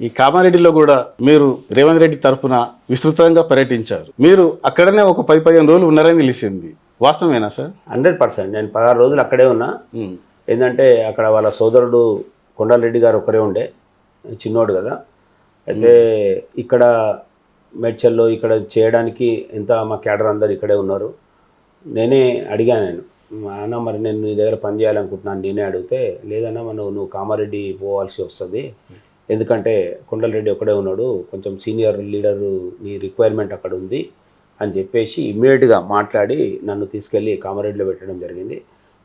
ఈ కామారెడ్డిలో కూడా మీరు రేవంత్ రెడ్డి తరఫున విస్తృతంగా పర్యటించారు. మీరు అక్కడనే ఒక 10-15 రోజులు ఉన్నారని తెలిసింది, వాస్తవేనా సార్? 100%. నేను 16 రోజులు అక్కడే ఉన్నా. ఏంటంటే అక్కడ వాళ్ళ సోదరుడు కొండలరెడ్డి గారు ఒకరే ఉండే, చిన్నోడు కదా. అయితే ఇక్కడ మేడ్చల్లో ఇక్కడ చేయడానికి ఎంత మా క్యాడర్ అందరు ఇక్కడే ఉన్నారు. నేనే అడిగాను, నేను అన్న మరి నేను నీ దగ్గర పని చేయాలనుకుంటున్నాను, నేనే అడిగితే లేదన్నా నువ్వు కామారెడ్డి పోవాల్సి వస్తుంది, ఎందుకంటే కొండలరెడ్డి ఒకడే ఉన్నాడు, కొంచెం సీనియర్ లీడరు నీ రిక్వైర్మెంట్ అక్కడ ఉంది అని చెప్పేసి ఇమ్మీడియట్గా మాట్లాడి నన్ను తీసుకెళ్ళి కామారెడ్డిలో పెట్టడం జరిగింది.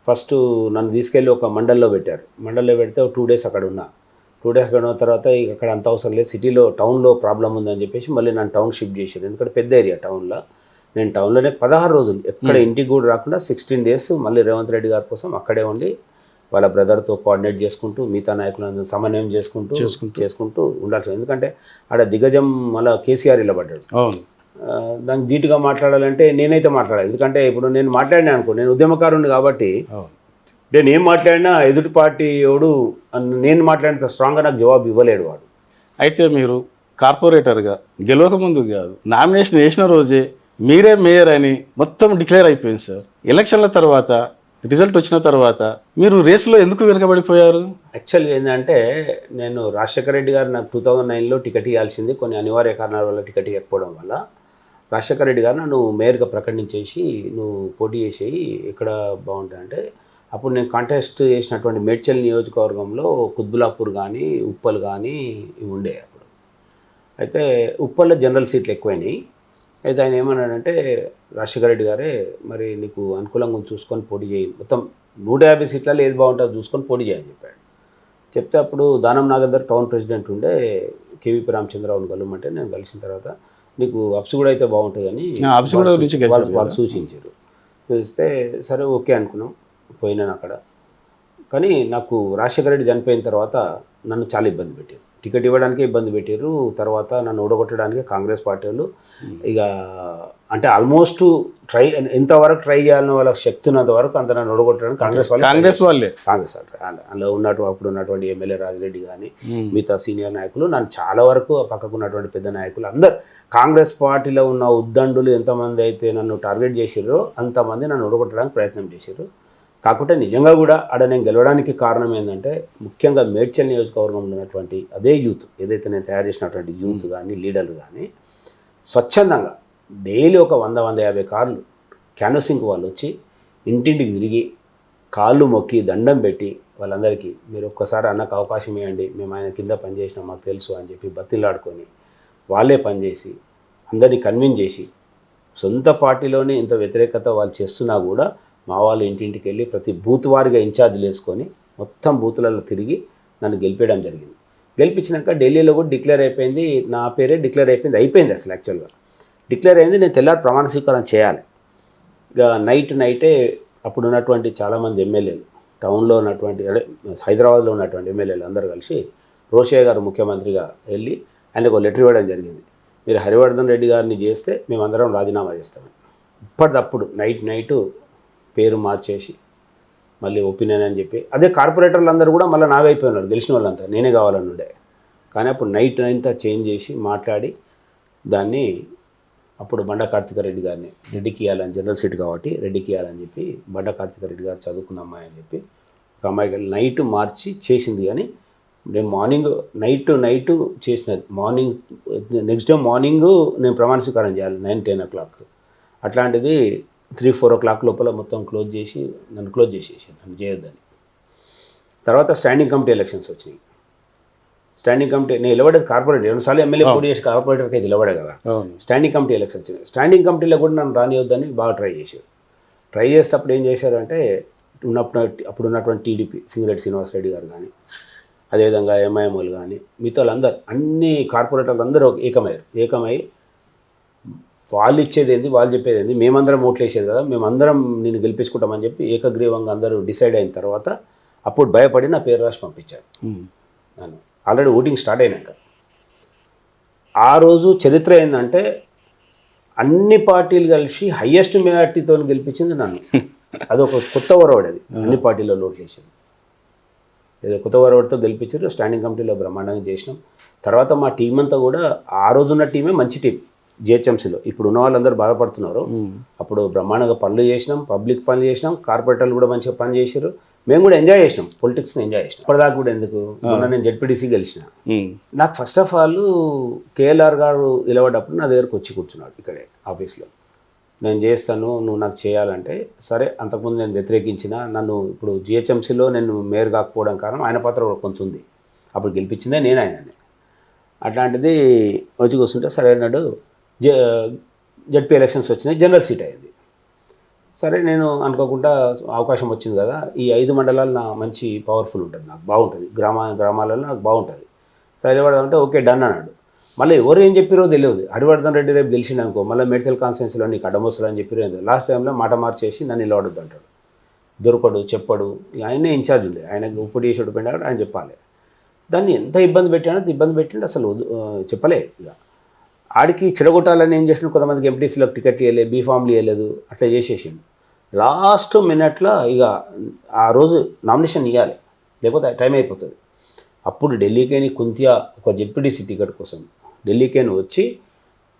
ఫస్ట్ నన్ను తీసుకెళ్ళి ఒక మండల్లో పెట్టారు. మండల్లో పెడితే 2 days అక్కడ ఉన్నా. 2 days అక్కడ ఉన్న తర్వాత ఇక అక్కడ అంత అవసరం లేదు, సిటీలో టౌన్లో ప్రాబ్లం ఉందని చెప్పేసి మళ్ళీ నన్ను టౌన్ షిఫ్ట్ చేశారు. ఎందుకంటే పెద్ద ఏరియా టౌన్లో. నేను టౌన్లోనే 16 రోజులు ఎక్కడ ఇంటికి కూడా రాకుండా 16 days మళ్ళీ రేవంత్ రెడ్డి గారి కోసం అక్కడే ఉండి వాళ్ళ బ్రదర్తో కోఆర్డినేట్ చేసుకుంటూ మిగతా నాయకులను సమన్వయం చేసుకుంటూ ఉండాల్సి. ఎందుకంటే ఆడ దిగ్గజం మళ్ళీ కేసీఆర్ ఇలా పడ్డాడు. దానికి ధీటుగా మాట్లాడాలంటే నేనైతే మాట్లాడాలి. ఎందుకంటే ఇప్పుడు నేను మాట్లాడినా అనుకో, నేను ఉద్యమకారుని కాబట్టి నేను ఏం మాట్లాడినా ఎదుటి పార్టీ ఎవడు నేను మాట్లాడినంత స్ట్రాంగ్గా నాకు జవాబు ఇవ్వలేడు వాడు. అయితే మీరు కార్పొరేటర్గా గెలవక ముందు కాదు, నామినేషన్ వేసిన రోజే మీరే మేయర్ అని మొత్తం డిక్లేర్ అయిపోయింది సార్. ఎలక్షన్ల తర్వాత రిజల్ట్ వచ్చిన తర్వాత మీరు రేసులో ఎందుకు వెనుకబడిపోయారు? యాక్చువల్గా ఏంటంటే నేను రాజశేఖర రెడ్డి గారు నాకు 2009లో టికెట్ ఇవ్వాల్సింది, కొన్ని అనివార్య కారణాల వల్ల టికెట్ ఇవ్వకపోవడం వల్ల రాజశేఖర రెడ్డి గారు నన్ను మేయర్గా ప్రకటించేసి నువ్వు పోటీ చేసేయి ఎక్కడ బాగుంటాయంటే, అప్పుడు నేను కాంటెస్ట్ చేసినటువంటి మేడ్చల్ నియోజకవర్గంలో కుత్బులాపూర్ కానీ ఉప్పల్ కానీ ఇవి ఉండే అప్పుడు. అయితే ఉప్పల్లో జనరల్ సీట్లు ఎక్కువైనాయి. అయితే ఆయన ఏమన్నాడంటే రాజశేఖర రెడ్డి గారే మరి నీకు అనుకూలంగా చూసుకొని పోటీ చేయి, మొత్తం 150 సీట్లలో ఏది బాగుంటుందో చూసుకొని పోటీ చేయని చెప్పాడు. చెప్తే అప్పుడు దానం నాగేందర్ టౌన్ ప్రెసిడెంట్ ఉండే, కేవీపీ రామచంద్రరావుని కలవమంటే నేను కలిసిన తర్వాత నీకు అప్సిగూడ అయితే బాగుంటుంది అని వాళ్ళు సూచించారు. చూస్తే సరే ఓకే అనుకున్నాం, పోయినాను అక్కడ. కానీ నాకు రాజశేఖర రెడ్డి చనిపోయిన తర్వాత నన్ను చాలా ఇబ్బంది పెట్టారు, టికెట్ ఇవ్వడానికి ఇబ్బంది పెట్టారు. తర్వాత నన్ను ఓడగొట్టడానికి కాంగ్రెస్ పార్టీ వాళ్ళు ఇక అంటే ఆల్మోస్ట్ ఎంతవరకు ట్రై చేయాలన్న వాళ్ళకి శక్తి ఉన్నంత వరకు అంత నన్ను ఓడగొట్టడానికి కాంగ్రెస్ వాళ్ళే అందులో అప్పుడు ఉన్నటువంటి ఎమ్మెల్యే రాజిరెడ్డి కానీ మిగతా సీనియర్ నాయకులు నన్ను చాలా వరకు పక్కకు ఉన్నటువంటి పెద్ద నాయకులు అందరు కాంగ్రెస్ పార్టీలో ఉన్న ఉద్దండులు ఎంతమంది అయితే నన్ను టార్గెట్ చేసిర్రో అంతమంది నన్ను ఓడగొట్టడానికి ప్రయత్నం చేశారు. కాకుంటే నిజంగా కూడా ఆడ నేను గెలవడానికి కారణం ఏంటంటే ముఖ్యంగా మేడ్చల్ నియోజకవర్గంలో ఉన్నటువంటి అదే యూత్, ఏదైతే నేను తయారు చేసినటువంటి యూత్ కానీ లీడర్లు కానీ స్వచ్ఛందంగా డైలీ ఒక 100-150 కార్లు క్యాన్వసింగ్ వాళ్ళు వచ్చి ఇంటింటికి తిరిగి కాళ్ళు మొక్కి దండం పెట్టి వాళ్ళందరికీ మీరు ఒక్కసారి అన్నకు అవకాశం ఇవ్వండి, మేము ఆయన కింద పనిచేసినాం మాకు తెలుసు అని చెప్పి బతిలాడుకొని వాళ్ళే పనిచేసి అందరినీ కన్విన్స్ చేసి సొంత పార్టీలోనే ఇంత వ్యతిరేకత వాళ్ళు చేస్తున్నా కూడా మా వాళ్ళు ఇంటింటికి వెళ్ళి ప్రతి బూత్ వారిగా ఇన్ఛార్జ్లు వేసుకొని మొత్తం బూతులలో తిరిగి నన్ను గెలిపేయడం జరిగింది. గెలిపించినాక ఢిల్లీలో కూడా డిక్లేర్ అయిపోయింది, నా పేరే డిక్లేర్ అయిపోయింది అసలు యాక్చువల్గా డిక్లేర్ అయింది. నేను తెల్లారి ప్రమాణ స్వీకారం చేయాలి. ఇక నైటే అప్పుడు ఉన్నటువంటి చాలామంది ఎమ్మెల్యేలు టౌన్లో ఉన్నటువంటి అదే హైదరాబాద్లో ఉన్నటువంటి ఎమ్మెల్యేలు అందరూ కలిసి రోషయ్య గారు ముఖ్యమంత్రిగా వెళ్ళి ఆయనకు లెటర్ ఇవ్వడం జరిగింది, మీరు హరివర్ధన్ రెడ్డి గారిని చేస్తే మేమందరం రాజీనామా చేస్తామని. ఇప్పటికప్పుడు నైట్ పేరు మార్చేసి మళ్ళీ ఒపీనియన్ అని చెప్పి అదే కార్పొరేటర్లు అందరూ కూడా మళ్ళీ నా వైపు ఉన్నారు, గెలిచిన వాళ్ళంతా నేనే కావాలని ఉండే. కానీ అప్పుడు నైట్ అంతా చేంజ్ చేసి మాట్లాడి దాన్ని అప్పుడు బండ కార్తిక రెడ్డి గారిని రెడ్డికి ఇవ్వాలని, జనరల్ సీట్ కాబట్టి రెడ్డికి ఇవ్వాలని చెప్పి బండ కార్తిక రెడ్డి గారు చదువుకున్న అమ్మాయి అని చెప్పి ఒక అమ్మాయికి నైట్ మార్చి చేసింది. కానీ నేను మార్నింగ్ నైట్ చేసిన మార్నింగ్ నెక్స్ట్ డే మార్నింగ్ నేను ప్రమాణ స్వీకారం చేయాలి 9-10 o'clock. అట్లాంటిది 3-4 o'clock లోపల మొత్తం క్లోజ్ చేసేసి నన్ను చేయొద్దని. తర్వాత స్టాండింగ్ కమిటీ ఎలక్షన్స్ వచ్చినాయి. స్టాండింగ్ కమిటీ నేను నిలబడేది కార్పొరేటర్, 2 సార్లు ఎమ్మెల్యే పోటీ చేసి కార్పొరేటర్కి నిలబడే కదా. స్టాండింగ్ కమిటీ ఎలక్షన్స్ వచ్చినాయి. స్టాండింగ్ కమిటీలో కూడా నన్ను రానియొద్దని బాగా ట్రై చేసేటప్పుడు ఏం చేశారు అంటే అప్పుడు ఉన్నటువంటి టీడీపీ సింగిరెడ్డి శ్రీనివాసరెడ్డి గారు కానీ, అదేవిధంగా ఎంఐఎంఓలు కానీ, మిగతా వాళ్ళందరూ అన్ని కార్పొరేటర్లు అందరూ ఏకమై వాళ్ళు ఇచ్చేది ఏంది, వాళ్ళు చెప్పేది ఏంది, మేమందరం ఓట్లు వేసేది కదా, మేమందరం నేను గెలిపించుకుంటామని చెప్పి ఏకగ్రీవంగా అందరూ డిసైడ్ అయిన తర్వాత అప్పుడు భయపడి నా పేరు రాసి పంపించారు. నన్ను ఆల్రెడీ ఓటింగ్ స్టార్ట్ అయినాక ఆ రోజు చరిత్ర ఏంటంటే అన్ని పార్టీలు కలిసి హయ్యెస్ట్ మెజార్టీతో గెలిపించింది నన్ను. అదొక కొత్త వరవడి, అది అన్ని పార్టీలో ఓట్లు వేసింది. ఏదో కొత్త వరవడితో గెలిపించారు. స్టాండింగ్ కమిటీలో బ్రహ్మాండంగా చేసినాం. తర్వాత మా టీం అంతా కూడా ఆ రోజున్న టీమే మంచి టీం. జిహెచ్ఎంసీలో ఇప్పుడు ఉన్న వాళ్ళందరూ బాధపడుతున్నారు. అప్పుడు బ్రహ్మాండంగా పనులు చేసినాం, పబ్లిక్ పనులు చేసినాం, కార్పొరేటర్లు కూడా మంచిగా పని చేశారు. మేము కూడా ఎంజాయ్ చేసినాం, పొలిటిక్స్ని ఎంజాయ్ చేసినాం. ఇప్పటిదాకా కూడా ఎందుకు, మొన్న నేను జెడ్పీటీసీ గెలిచిన. నాకు ఫస్ట్ ఆఫ్ ఆల్ కేఎల్ఆర్ గారు నిలబడ్డప్పుడు నా దగ్గరకు వచ్చి కూర్చున్నాడు ఇక్కడే ఆఫీస్లో. నేను చేస్తాను, నువ్వు నాకు చేయాలంటే సరే. అంతకుముందు నేను వ్యతిరేకించిన, నన్ను ఇప్పుడు జిహెచ్ఎంసీలో నేను మేయర్ కాకపోవడం కారణం ఆయన పాత్ర కూడా కొంత ఉంది. అప్పుడు గెలిపించిందే నేను ఆయనని. అట్లాంటిది వచ్చి కూర్చుంటే సరే అన్నాడు. జడ్పీ ఎలక్షన్స్ వచ్చినాయి, జనరల్ సీట్ అయింది. సరే నేను అనుకోకుండా అవకాశం వచ్చింది కదా, ఈ 5 మండలాలు నా మంచి పవర్ఫుల్ ఉంటుంది, నాకు బాగుంటుంది, గ్రామాలలో నాకు బాగుంటుంది. సరే అంటే ఓకే డన్ అన్నాడు. మళ్ళీ ఎవరు ఏం చెప్పారో తెలియదు. హరివర్ధన్ రెడ్డి రేపు గెలిచిండు అనుకో, మళ్ళీ మేడ్చల్ కాన్స్టిట్యున్సీలో నీకు అడ్డమొస్తుంది అని చెప్పారు. లాస్ట్ టైంలో మాట మార్చేసి నన్ను నిలబడద్దు అంటాడు. దొరకడు, చెప్పడు. ఆయనే ఇన్ఛార్జ్ ఉంది, ఆయనకు ఉప్పుడు చేసి ఓడిపోయినా ఆయన చెప్పాలి. దాన్ని ఎంత ఇబ్బంది పెట్టిండు అసలు చెప్పలే. ఇక ఆడికి చెడగొట్టాలని ఏం చేసిన, కొంతమందికి ఎంపీటీసీలకు టికెట్లు ఇవ్వలేదు, బీఫామ్లు ఇవ్వలేదు, అట్లా చేసేసిండు. లాస్ట్ మినిట్లో ఇక ఆ రోజు నామినేషన్ ఇవ్వాలి, లేకపోతే టైం అయిపోతుంది. అప్పుడు ఢిల్లీకేని కుంతియా ఒక జెడ్పీటీసీ టికెట్ కోసం ఢిల్లీకేని వచ్చి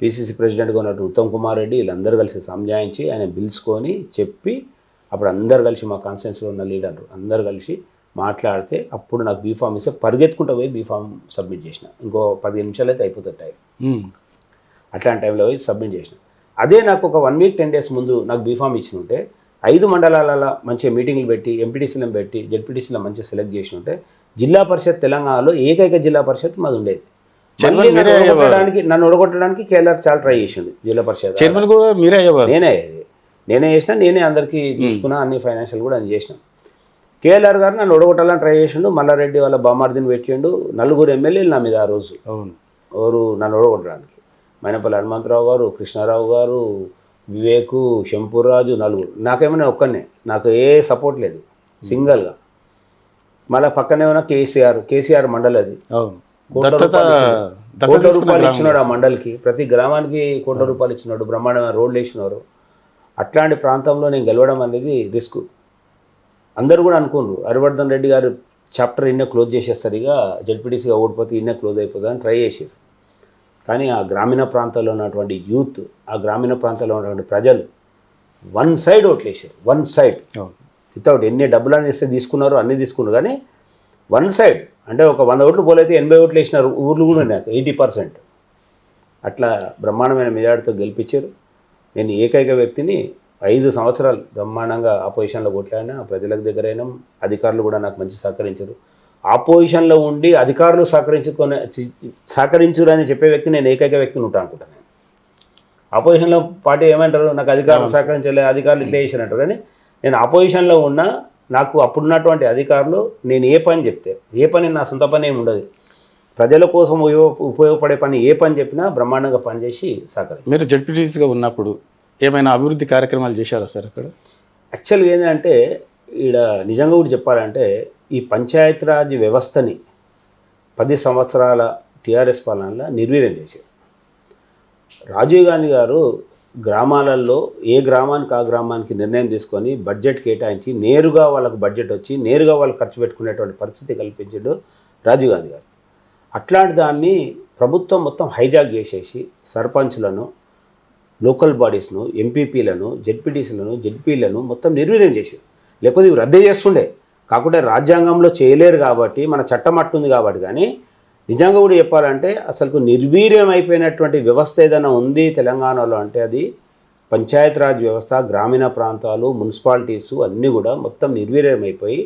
పీసీసీ ప్రెసిడెంట్గా ఉన్నట్టు ఉత్తమ్ కుమార్ రెడ్డి వీళ్ళందరూ కలిసి సంజాయించి ఆయన పిలుచుకొని చెప్పి, అప్పుడు అందరు కలిసి మా కాన్స్టిట్యున్సీలో ఉన్న లీడర్లు అందరు కలిసి మాట్లాడితే అప్పుడు నాకు బీఫామ్ ఇస్తే పరిగెత్తుకుంటూ పోయి బీఫామ్ సబ్మిట్ చేసిన. ఇంకో 15 నిమిషాలు అయితే అయిపోతుంది టైం. అట్లాంటి టైంలో పోయి సబ్మిట్ చేసిన. అదే నాకు ఒక 1 week 10 days ముందు నాకు బీఫామ్ ఇచ్చిన ఉంటే 5 మండలాలలో మంచిగా మీటింగ్లు పెట్టి, ఎంపీటీసీలను పెట్టి, జెడ్పీటీసీలను మంచిగా సెలెక్ట్ చేసి ఉంటే జిల్లా పరిషత్ తెలంగాణలో ఏకైక జిల్లా పరిషత్ మాది ఉండేది. నన్ను ఒడగొట్టడానికి కేఎల్ఆర్ చాలా ట్రై చేసింది. జిల్లా పరిషత్ చైర్మన్ కూడా మీరే అయ్యేవారు. నేనే చేసిన, నేనే అందరికీ చూసుకున్నా, అన్ని ఫైనాన్షియల్ కూడా అని చేసినాం. కేఎల్ఆర్ గారు నన్ను ఒడగొట్టాలని ట్రై చేసిండు. మల్లారెడ్డి వాళ్ళ బామార్దిని పెట్టిండు. 4 ఎమ్మెల్యేలు నా మీద ఆ రోజు. ఎవరు నన్ను ఒడగొట్టడానికి? మైనపల్లి హనుమంతరావు గారు, కృష్ణారావు గారు, వివేకు, శంపూర్రాజు, 4. నాకేమైనా ఒక్కనే, నాకు ఏ సపోర్ట్ లేదు, సింగల్గా. మళ్ళీ పక్కనే ఉన్న కేసీఆర్ మండలి, అది కోట్ల రూపాయలు ఇచ్చినాడు ఆ మండలికి. ప్రతి గ్రామానికి కోట్ల రూపాయలు ఇచ్చినాడు, బ్రహ్మాండమైన రోడ్లు వేసినారు. అట్లాంటి ప్రాంతంలో నేను గెలవడం అనేది రిస్క్. అందరూ కూడా అనుకున్నారు హరివర్ధన్ రెడ్డి గారు చాప్టర్ ఇన్నే క్లోజ్ చేసేస్తారు, ఇక జెడ్పీటీసీగా ఓడిపోతే ఇన్నే క్లోజ్ అయిపోతుంది అని ట్రై చేశారు. కానీ ఆ గ్రామీణ ప్రాంతాల్లో ఉన్నటువంటి యూత్, ఆ గ్రామీణ ప్రాంతాల్లో ఉన్నటువంటి ప్రజలు వన్ సైడ్ ఓట్లేసారు. వన్ సైడ్ వితౌట్ ఎన్ని డబ్బులు ఇస్తే తీసుకున్నారు, అన్నీ తీసుకున్నారు. కానీ వన్ సైడ్ అంటే ఒక 100 ఓట్లు పోలైతే 80 ఓట్లు వేసినారు. ఊర్లు కూడా నాకు 80%. అట్లా బ్రహ్మాండమైన మెజార్టీతో గెలిపించారు. నేను ఏకైక వ్యక్తిని 5 సంవత్సరాలు బ్రహ్మాండంగా ఆపోజిషన్లో కొట్లాడినా, ప్రజలకు దగ్గరైనా, అధికారులు కూడా నాకు మంచి సహకరించారు. ఆపోజిషన్లో ఉండి అధికారులు సహకరించురు అని చెప్పే వ్యక్తి నేను ఏకైక వ్యక్తిని ఉంటాను అనుకుంటాను. నేను ఆపోజిషన్లో పార్టీ ఏమంటారు, నాకు అధికారులు సహకరించలే, అధికారులు ఇట్లా చేశారంటారు. కానీ నేను ఆపోజిషన్లో ఉన్నా, నాకు అప్పుడున్నటువంటి అధికారులు నేను ఏ పని చెప్తే, ఏ పని నా సొంత పని ఏమి ఉండదు, ప్రజల కోసం ఉపయోగపడే పని ఏ పని చెప్పినా బ్రహ్మాండంగా పనిచేసి సహకరించారు. మీరు జెడ్పీటీసీగా ఉన్నప్పుడు ఏమైనా అభివృద్ధి కార్యక్రమాలు చేశారా సార్ అక్కడ? యాక్చువల్గా ఏంటంటే ఈడ నిజంగా కూడా చెప్పాలంటే ఈ పంచాయతీరాజ్ వ్యవస్థని 10 సంవత్సరాల టీఆర్ఎస్ పాలనలో నిర్వీర్యం చేశారు. రాజీవ్ గాంధీ గారు గ్రామాలలో ఏ గ్రామానికి ఆ గ్రామానికి నిర్ణయం తీసుకొని బడ్జెట్ కేటాయించి నేరుగా వాళ్ళకు బడ్జెట్ వచ్చి నేరుగా వాళ్ళు ఖర్చు పెట్టుకునేటువంటి పరిస్థితి కల్పించాడు రాజీవ్ గాంధీ గారు. అట్లాంటి దాన్ని ప్రభుత్వం మొత్తం హైజాక్ చేసేసి సర్పంచ్లను, లోకల్ బాడీస్ను, ఎంపీపీలను, జెడ్పీటీసీలను, జెడ్పీలను మొత్తం నిర్వీర్యం చేశారు. లేకపోతే ఇవి రద్దు చేస్తుండే, కాకుండా రాజ్యాంగంలో చేయలేరు కాబట్టి, మన చట్టం అట్టుంది కాబట్టి. కానీ నిజంగా కూడా చెప్పాలంటే అసలు నిర్వీర్యం అయిపోయినటువంటి వ్యవస్థ ఏదైనా ఉంది తెలంగాణలో అంటే అది పంచాయతీరాజ్ వ్యవస్థ, గ్రామీణ ప్రాంతాలు, మున్సిపాలిటీస్ అన్నీ కూడా మొత్తం నిర్వీర్యమైపోయి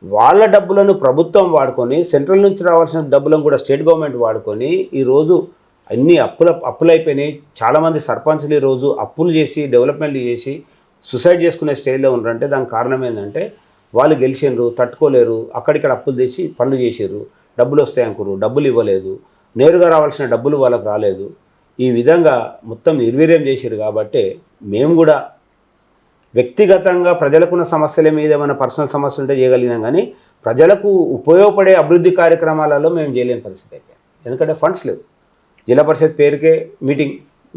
వాళ్ళ డబ్బులను ప్రభుత్వం వాడుకొని సెంట్రల్ నుంచి రావాల్సిన డబ్బులను కూడా స్టేట్ గవర్నమెంట్ వాడుకొని ఈరోజు అన్ని అప్పులైపోయినాయి. చాలామంది సర్పంచ్లు ఈరోజు అప్పులు చేసి డెవలప్మెంట్ చేసి సూసైడ్ చేసుకునే స్టేజ్లో ఉన్నారంటే దానికి కారణం ఏంటంటే వాళ్ళు గెలిచిండ్రు, తట్టుకోలేరు, అక్కడిక్కడ అప్పులు చేసి పనులు చేసారు, డబ్బులు వస్తాయనుకోరు, డబ్బులు ఇవ్వలేదు, నేరుగా రావాల్సిన డబ్బులు వాళ్ళకు రాలేదు. ఈ విధంగా మొత్తం నిర్వీర్యం చేశారు. కాబట్టి మేము కూడా వ్యక్తిగతంగా ప్రజలకున్న సమస్యల మీద ఏమైనా పర్సనల్ సమస్యలు ఉంటే చేయగలిగినాం, కానీ ప్రజలకు ఉపయోగపడే అభివృద్ధి కార్యక్రమాలలో మేము చేయలేని పరిస్థితి అయిపోయాం. ఎందుకంటే ఫండ్స్ లేవు. జిల్లా పరిషత్ పేరుకే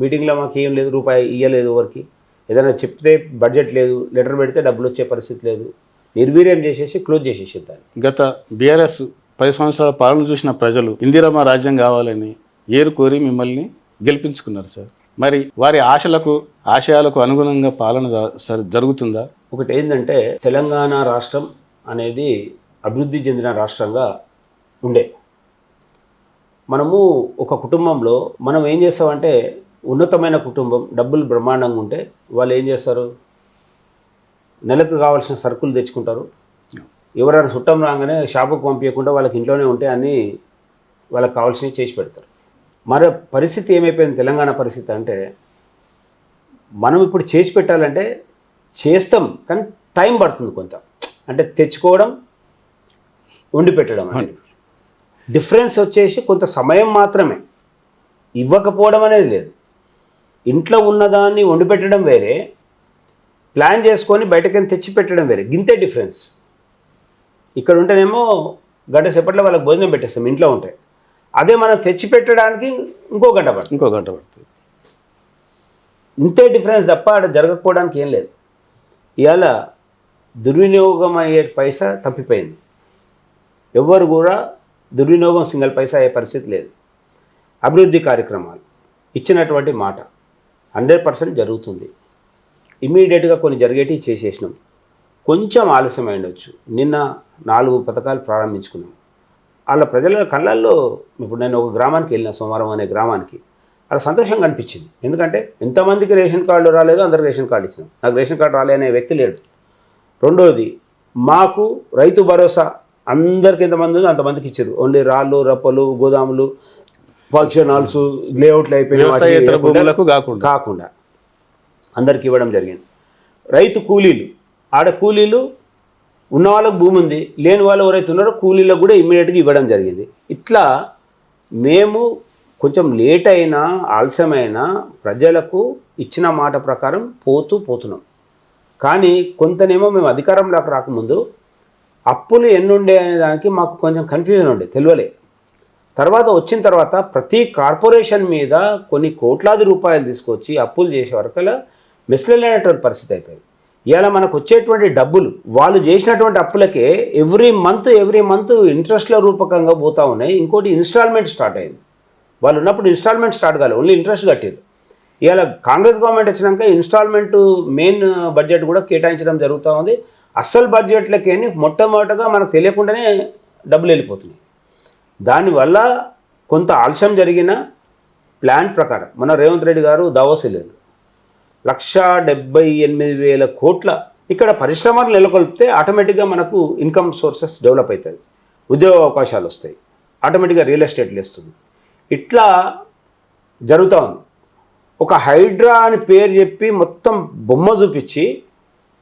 మీటింగ్లో మాకు ఏం లేదు, రూపాయి ఇవ్వలేదు ఎవరికి. ఏదైనా చెప్తే బడ్జెట్ లేదు, లెటర్ పెడితే డబ్బులు వచ్చే పరిస్థితి లేదు. నిర్వీర్యం చేసేసి క్లోజ్ చేసేసి దాన్ని. గత బీఆర్ఎస్ 10 సంవత్సరాల పాలన చూసిన ప్రజలు ఇందిరమ్మ రాజ్యం కావాలని ఏరుకోరి మిమ్మల్ని గెలిపించుకున్నారు సార్. మరి వారి ఆశయాలకు అనుగుణంగా పాలన జరుగుతుందా? ఒకటి ఏంటంటే తెలంగాణ రాష్ట్రం అనేది అభివృద్ధి చెందిన రాష్ట్రంగా ఉండే మనము ఒక కుటుంబంలో మనం ఏం చేస్తామంటే ఉన్నతమైన కుటుంబం, డబ్బులు బ్రహ్మాండంగా ఉంటే వాళ్ళు ఏం చేస్తారు, నెలకు కావాల్సిన సరుకులు తెచ్చుకుంటారు. ఎవరైనా చుట్టం రాగానే షాపుకు పంపించకుండా వాళ్ళకి ఇంట్లోనే ఉంటే అన్నీ వాళ్ళకి కావాల్సినవి చేసి పెడతారు. మరి పరిస్థితి ఏమైపోయింది తెలంగాణ పరిస్థితి అంటే, మనం ఇప్పుడు చేసి పెట్టాలంటే చేస్తాం, కానీ టైం పడుతుంది కొంత. అంటే తెచ్చుకోవడం, వండి పెట్టడం అనేది డిఫరెన్స్ వచ్చేసి కొంత సమయం మాత్రమే. ఇవ్వకపోవడం అనేది లేదు. ఇంట్లో ఉన్నదాన్ని వండి పెట్టడం వేరే, ప్లాన్ చేసుకొని బయటకని తెచ్చి పెట్టడం వేరే, గింతే డిఫరెన్స్. ఇక్కడ ఉంటేనేమో గంట సేపట్లో వాళ్ళకి భోజనం పెట్టేస్తాం ఇంట్లో ఉంటే. అదే మనం తెచ్చి పెట్టడానికి ఇంకో గంట పడుతుంది. ఇంతే డిఫరెన్స్ తప్ప అక్కడ జరగకపోవడానికి ఏం లేదు. ఇవాళ దుర్వినియోగం అయ్యే పైసా తప్పిపోయింది. ఎవ్వరు కూడా దుర్వినియోగం సింగిల్ పైసా అయ్యే పరిస్థితి లేదు. అభివృద్ధి కార్యక్రమాలు ఇచ్చినటువంటి మాట 100% జరుగుతుంది. ఇమీడియట్గా కొన్ని జరిగేటివి చేసేసినాం. కొంచెం ఆలస్యం అయ్యొచ్చు. నిన్న 4 పథకాలు ప్రారంభించుకున్నాం. వాళ్ళ ప్రజల కళ్ళల్లో ఇప్పుడు నేను ఒక గ్రామానికి వెళ్ళిన, సోమవారం అనే గ్రామానికి, అలా సంతోషంగా అనిపించింది. ఎందుకంటే ఎంతమందికి రేషన్ కార్డు రాలేదో అందరికి రేషన్ కార్డు ఇచ్చినాం. నాకు రేషన్ కార్డు రాలే అనే వ్యక్తి లేడు. రెండోది, మాకు రైతు భరోసా అందరికి ఎంతమంది ఉందో అంతమందికి ఇచ్చారు. ఓన్లీ రాళ్ళు, రప్పలు, గోదాములు, ఫంక్షన్ హాల్స్, లేఅవుట్లు అయిపోయిన కాకుండా అందరికి ఇవ్వడం జరిగింది. రైతు కూలీలు, ఆడ కూలీలు ఉన్న వాళ్ళకు భూమి ఉంది, లేని వాళ్ళు ఎవరైతే ఉన్నారో కూలీలకు కూడా ఇమ్మీడియట్గా ఇవ్వడం జరిగింది. ఇట్లా మేము కొంచెం లేట్ అయినా ఆలస్యమైనా ప్రజలకు ఇచ్చిన మాట ప్రకారం పోతున్నాం. కానీ కొంతనేమో మేము అధికారంలోకి రాకముందు అప్పులు ఎన్నుండే అనే దానికి మాకు కొంచెం కన్ఫ్యూజన్ ఉండే, తెలియలే. తర్వాత వచ్చిన తర్వాత ప్రతి కార్పొరేషన్ మీద కొన్ని కోట్లాది రూపాయలు తీసుకొచ్చి అప్పులు చేసే వరకలా మిస్లైనటువంటి పరిస్థితి అయిపోయింది. ఇవాళ మనకు వచ్చేటువంటి డబ్బులు వాళ్ళు చేసినటువంటి అప్పులకే ఎవ్రీ మంత్ ఇంట్రెస్ట్ల రూపకంగా పోతూ ఉన్నాయి. ఇంకోటి ఇన్స్టాల్మెంట్ స్టార్ట్ అయింది. వాళ్ళు ఉన్నప్పుడు ఇన్స్టాల్మెంట్ స్టార్ట్ కాలేదు, ఓన్లీ ఇంట్రెస్ట్ కట్టారు. ఇవాళ కాంగ్రెస్ గవర్నమెంట్ వచ్చినాక ఇన్స్టాల్మెంట్ మెయిన్ బడ్జెట్ కూడా కేటాయించడం జరుగుతూ ఉంది. అసలు బడ్జెట్లకి మొట్టమొదటగా మనకు తెలియకుండానే డబ్బులు వెళ్ళిపోతున్నాయి. దానివల్ల కొంత ఆలస్యం జరిగిన ప్లాన్ ప్రకారం మన రేవంత్ రెడ్డి గారు దావోస్ వెళ్ళారు. 1,78,000 కోట్ల ఇక్కడ పరిశ్రమలు నెలకొల్పితే ఆటోమేటిక్గా మనకు ఇన్కమ్ సోర్సెస్ డెవలప్ అవుతుంది, ఉద్యోగ అవకాశాలు వస్తాయి, ఆటోమేటిక్గా రియల్ ఎస్టేట్ లేస్తుంది. ఇట్లా జరుగుతూ ఉంది. ఒక హైడ్రా అని పేరు చెప్పి మొత్తం బొమ్మ చూపించి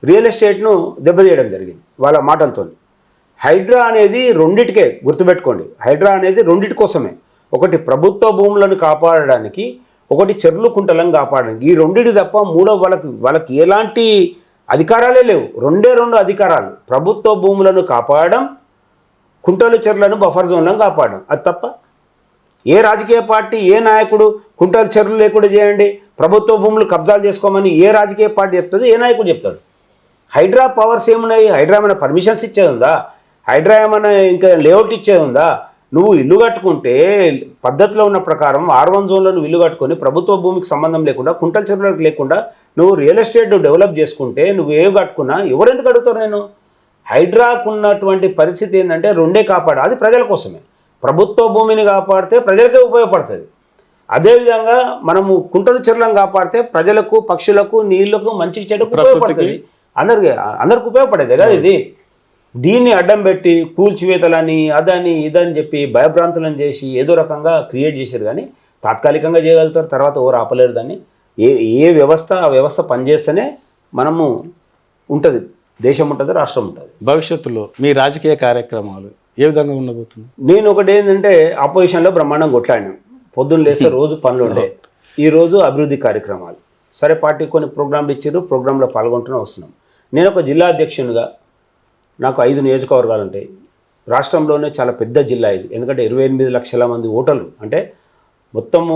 రియల్ ఎస్టేట్ను దెబ్బతీయడం జరిగింది వాళ్ళ మాటలతో. హైడ్రా అనేది రెండిటికే గుర్తుపెట్టుకోండి. హైడ్రా అనేది రెండిటి కోసమే. ఒకటి ప్రభుత్వ భూములను కాపాడడానికి, ఒకటి చెరువులు కుంటలను కాపాడడానికి. ఈ రెండిటి తప్ప మూడో వాళ్ళకి ఎలాంటి అధికారాలే లేవు. రెండు అధికారాలు, ప్రభుత్వ భూములను కాపాడడం, కుంటలు చెరువులను బఫర్ జోన్లను కాపాడడం. అది తప్ప ఏ రాజకీయ పార్టీ, ఏ నాయకుడు కుంటలు చెరువులు లేకుండా చేయండి, ప్రభుత్వ భూములు కబ్జాలు చేసుకోమని ఏ రాజకీయ పార్టీ చెప్తుంది, ఏ నాయకుడు చెప్తాడు? హైడ్రా పవర్స్ ఏమున్నాయి? హైడ్రా ఏమైనా పర్మిషన్స్ ఇచ్చేది ఉందా? హైడ్రా ఏమైనా ఇంకా లేఅవుట్ ఇచ్చేది ఉందా? నువ్వు ఇల్లు కట్టుకుంటే పద్ధతిలో ఉన్న ప్రకారం R1 జోన్లో నువ్వు ఇల్లు కట్టుకొని ప్రభుత్వ భూమికి సంబంధం లేకుండా, కుంటల చెరువులకు లేకుండా నువ్వు రియల్ ఎస్టేట్ డెవలప్ చేసుకుంటే నువ్వు ఏవి కట్టుకున్నా ఎవరెందుకు అడుగుతారు? నేను హైడ్రాకు ఉన్నటువంటి పరిస్థితి ఏంటంటే రెండే కాపాడు, అది ప్రజల కోసమే. ప్రభుత్వ భూమిని కాపాడితే ప్రజలకే ఉపయోగపడుతుంది. అదేవిధంగా మనము కుంటల చెరువులను కాపాడితే ప్రజలకు, పక్షులకు, నీళ్లకు, మంచి చెడుకు ఉపయోగపడుతుంది. అందరికి ఉపయోగపడేదే కదా ఇది. దీన్ని అడ్డం పెట్టి కూల్చివేతలని, అదని, ఇదని చెప్పి భయభ్రాంతులను చేసి ఏదో రకంగా క్రియేట్ చేశారు. కానీ తాత్కాలికంగా చేయగలుగుతారు, తర్వాత ఎవరు ఆపలేరు దాన్ని. ఏ వ్యవస్థ ఆ వ్యవస్థ పనిచేస్తేనే మనము ఉంటుంది, దేశం ఉంటుంది, రాష్ట్రం ఉంటుంది. భవిష్యత్తులో మీ రాజకీయ కార్యక్రమాలు ఏ విధంగా ఉండబోతుంది? నేను ఒకటి ఏంటంటే ఆపోజిషన్లో బ్రహ్మాండం కొట్లాడినాం. పొద్దున్న లేస్తే రోజు పనులు ఉండే, ఈరోజు అభివృద్ధి కార్యక్రమాలు. సరే పార్టీ కొన్ని ప్రోగ్రాంలు ఇచ్చారు, ప్రోగ్రాంలో పాల్గొంటూనే వస్తున్నాం. నేను ఒక జిల్లా అధ్యక్షునిగా నాకు 5 నియోజకవర్గాలు ఉంటాయి. రాష్ట్రంలోనే చాలా పెద్ద జిల్లా ఇది. ఎందుకంటే 28 లక్షల మంది ఓటర్లు, అంటే మొత్తము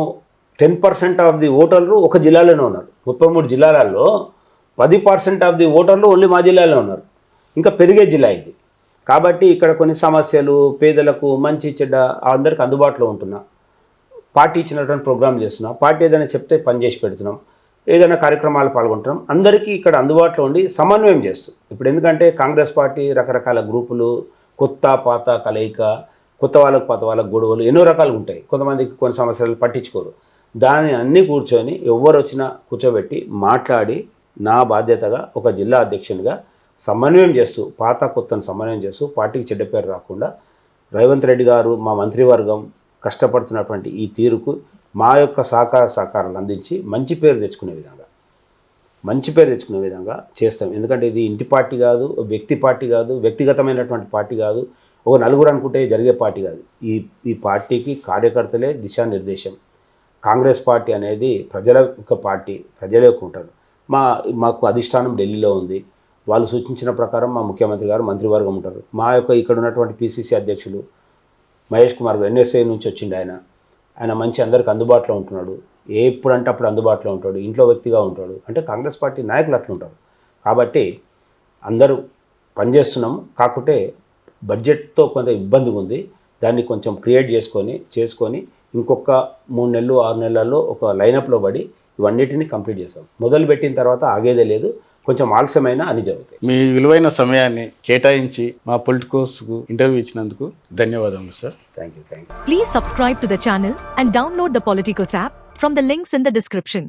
10% ఆఫ్ ది ఓటర్లు ఒక జిల్లాలోనే ఉన్నారు. 33 జిల్లాలలో 10% ఆఫ్ ది ఓటర్లు ఓన్లీ మా జిల్లాలో ఉన్నారు. ఇంకా పెరిగే జిల్లా ఇది. కాబట్టి ఇక్కడ కొన్ని సమస్యలు, పేదలకు మంచి చెడ్డ అందరికి అందుబాటులో ఉంటున్నా. పార్టీ ఇచ్చినటువంటి ప్రోగ్రాం చేస్తున్నాం. పార్టీ ఏదైనా చెప్తే పని చేసి పెడుతున్నాం. ఏదైనా కార్యక్రమాలు పాల్గొంటున్నాం. అందరికీ ఇక్కడ అందుబాటులో ఉండి సమన్వయం చేస్తాం. ఇప్పుడు ఎందుకంటే కాంగ్రెస్ పార్టీ రకరకాల గ్రూపులు, కొత్త పాత కలయిక, కొత్త వాళ్ళకు పాత వాళ్ళకు గొడవలు ఎన్నో రకాలు ఉంటాయి. కొంతమందికి కొన్ని సమస్యలు పట్టించుకోరు. దాన్ని అన్నీ కూర్చొని ఎవరు వచ్చినా కూర్చోబెట్టి మాట్లాడి నా బాధ్యతగా ఒక జిల్లా అధ్యక్షునిగా సమన్వయం చేస్తూ, పాత కొత్తను సమన్వయం చేస్తూ పార్టీకి చెడ్డ పేరు రాకుండా రేవంత్ రెడ్డి గారు, మా మంత్రివర్గం కష్టపడుతున్నటువంటి ఈ తీరుకు మా యొక్క సహకారాలు అందించి మంచి పేరు తెచ్చుకునే విధంగా చేస్తాం. ఎందుకంటే ఇది ఇంటి పార్టీ కాదు, వ్యక్తి పార్టీ కాదు, వ్యక్తిగతమైనటువంటి పార్టీ కాదు, ఒక నలుగురు అనుకుంటే జరిగే పార్టీ కాదు. ఈ పార్టీకి కార్యకర్తలే దిశానిర్దేశం. కాంగ్రెస్ పార్టీ అనేది ప్రజల యొక్క పార్టీ, ప్రజలే ఉంటారు. మాకు అధిష్టానం ఢిల్లీలో ఉంది. వాళ్ళు సూచించిన ప్రకారం మా ముఖ్యమంత్రి గారు, మంత్రివర్గం ఉంటారు. మా యొక్క ఇక్కడ ఉన్నటువంటి పిసిసి అధ్యక్షులు మహేష్ కుమార్ గారు ఎన్ఎస్ఐ నుంచి వచ్చిండు. ఆయన మంచి అందరికి అందుబాటులో ఉంటున్నాడు. ఎప్పుడంటే అప్పుడు అందుబాటులో ఉంటాడు, ఇంట్లో వ్యక్తిగా ఉంటాడు. అంటే కాంగ్రెస్ పార్టీ నాయకులు అట్లా ఉంటారు. కాబట్టి అందరూ పనిచేస్తున్నాము. కాకుంటే బడ్జెట్తో కొంత ఇబ్బంది ఉంది. దాన్ని కొంచెం క్రియేట్ చేసుకొని ఇంకొక 3 నెలలు 6 నెలల్లో ఒక లైనప్లో పడి ఇవన్నిటిని కంప్లీట్ చేస్తాం. మొదలుపెట్టిన తర్వాత ఆగేదే లేదు. కొంచెం ఆలస్యమైన అని జరుగుతాయి. మీ విలువైన సమయాన్ని కేటాయించి మా పొలిటికోస్కు ఇంటర్వ్యూ ఇచ్చినందుకు ధన్యవాదములు sir. Thank you. Please subscribe to the channel and download the Politicos app from the links in the description.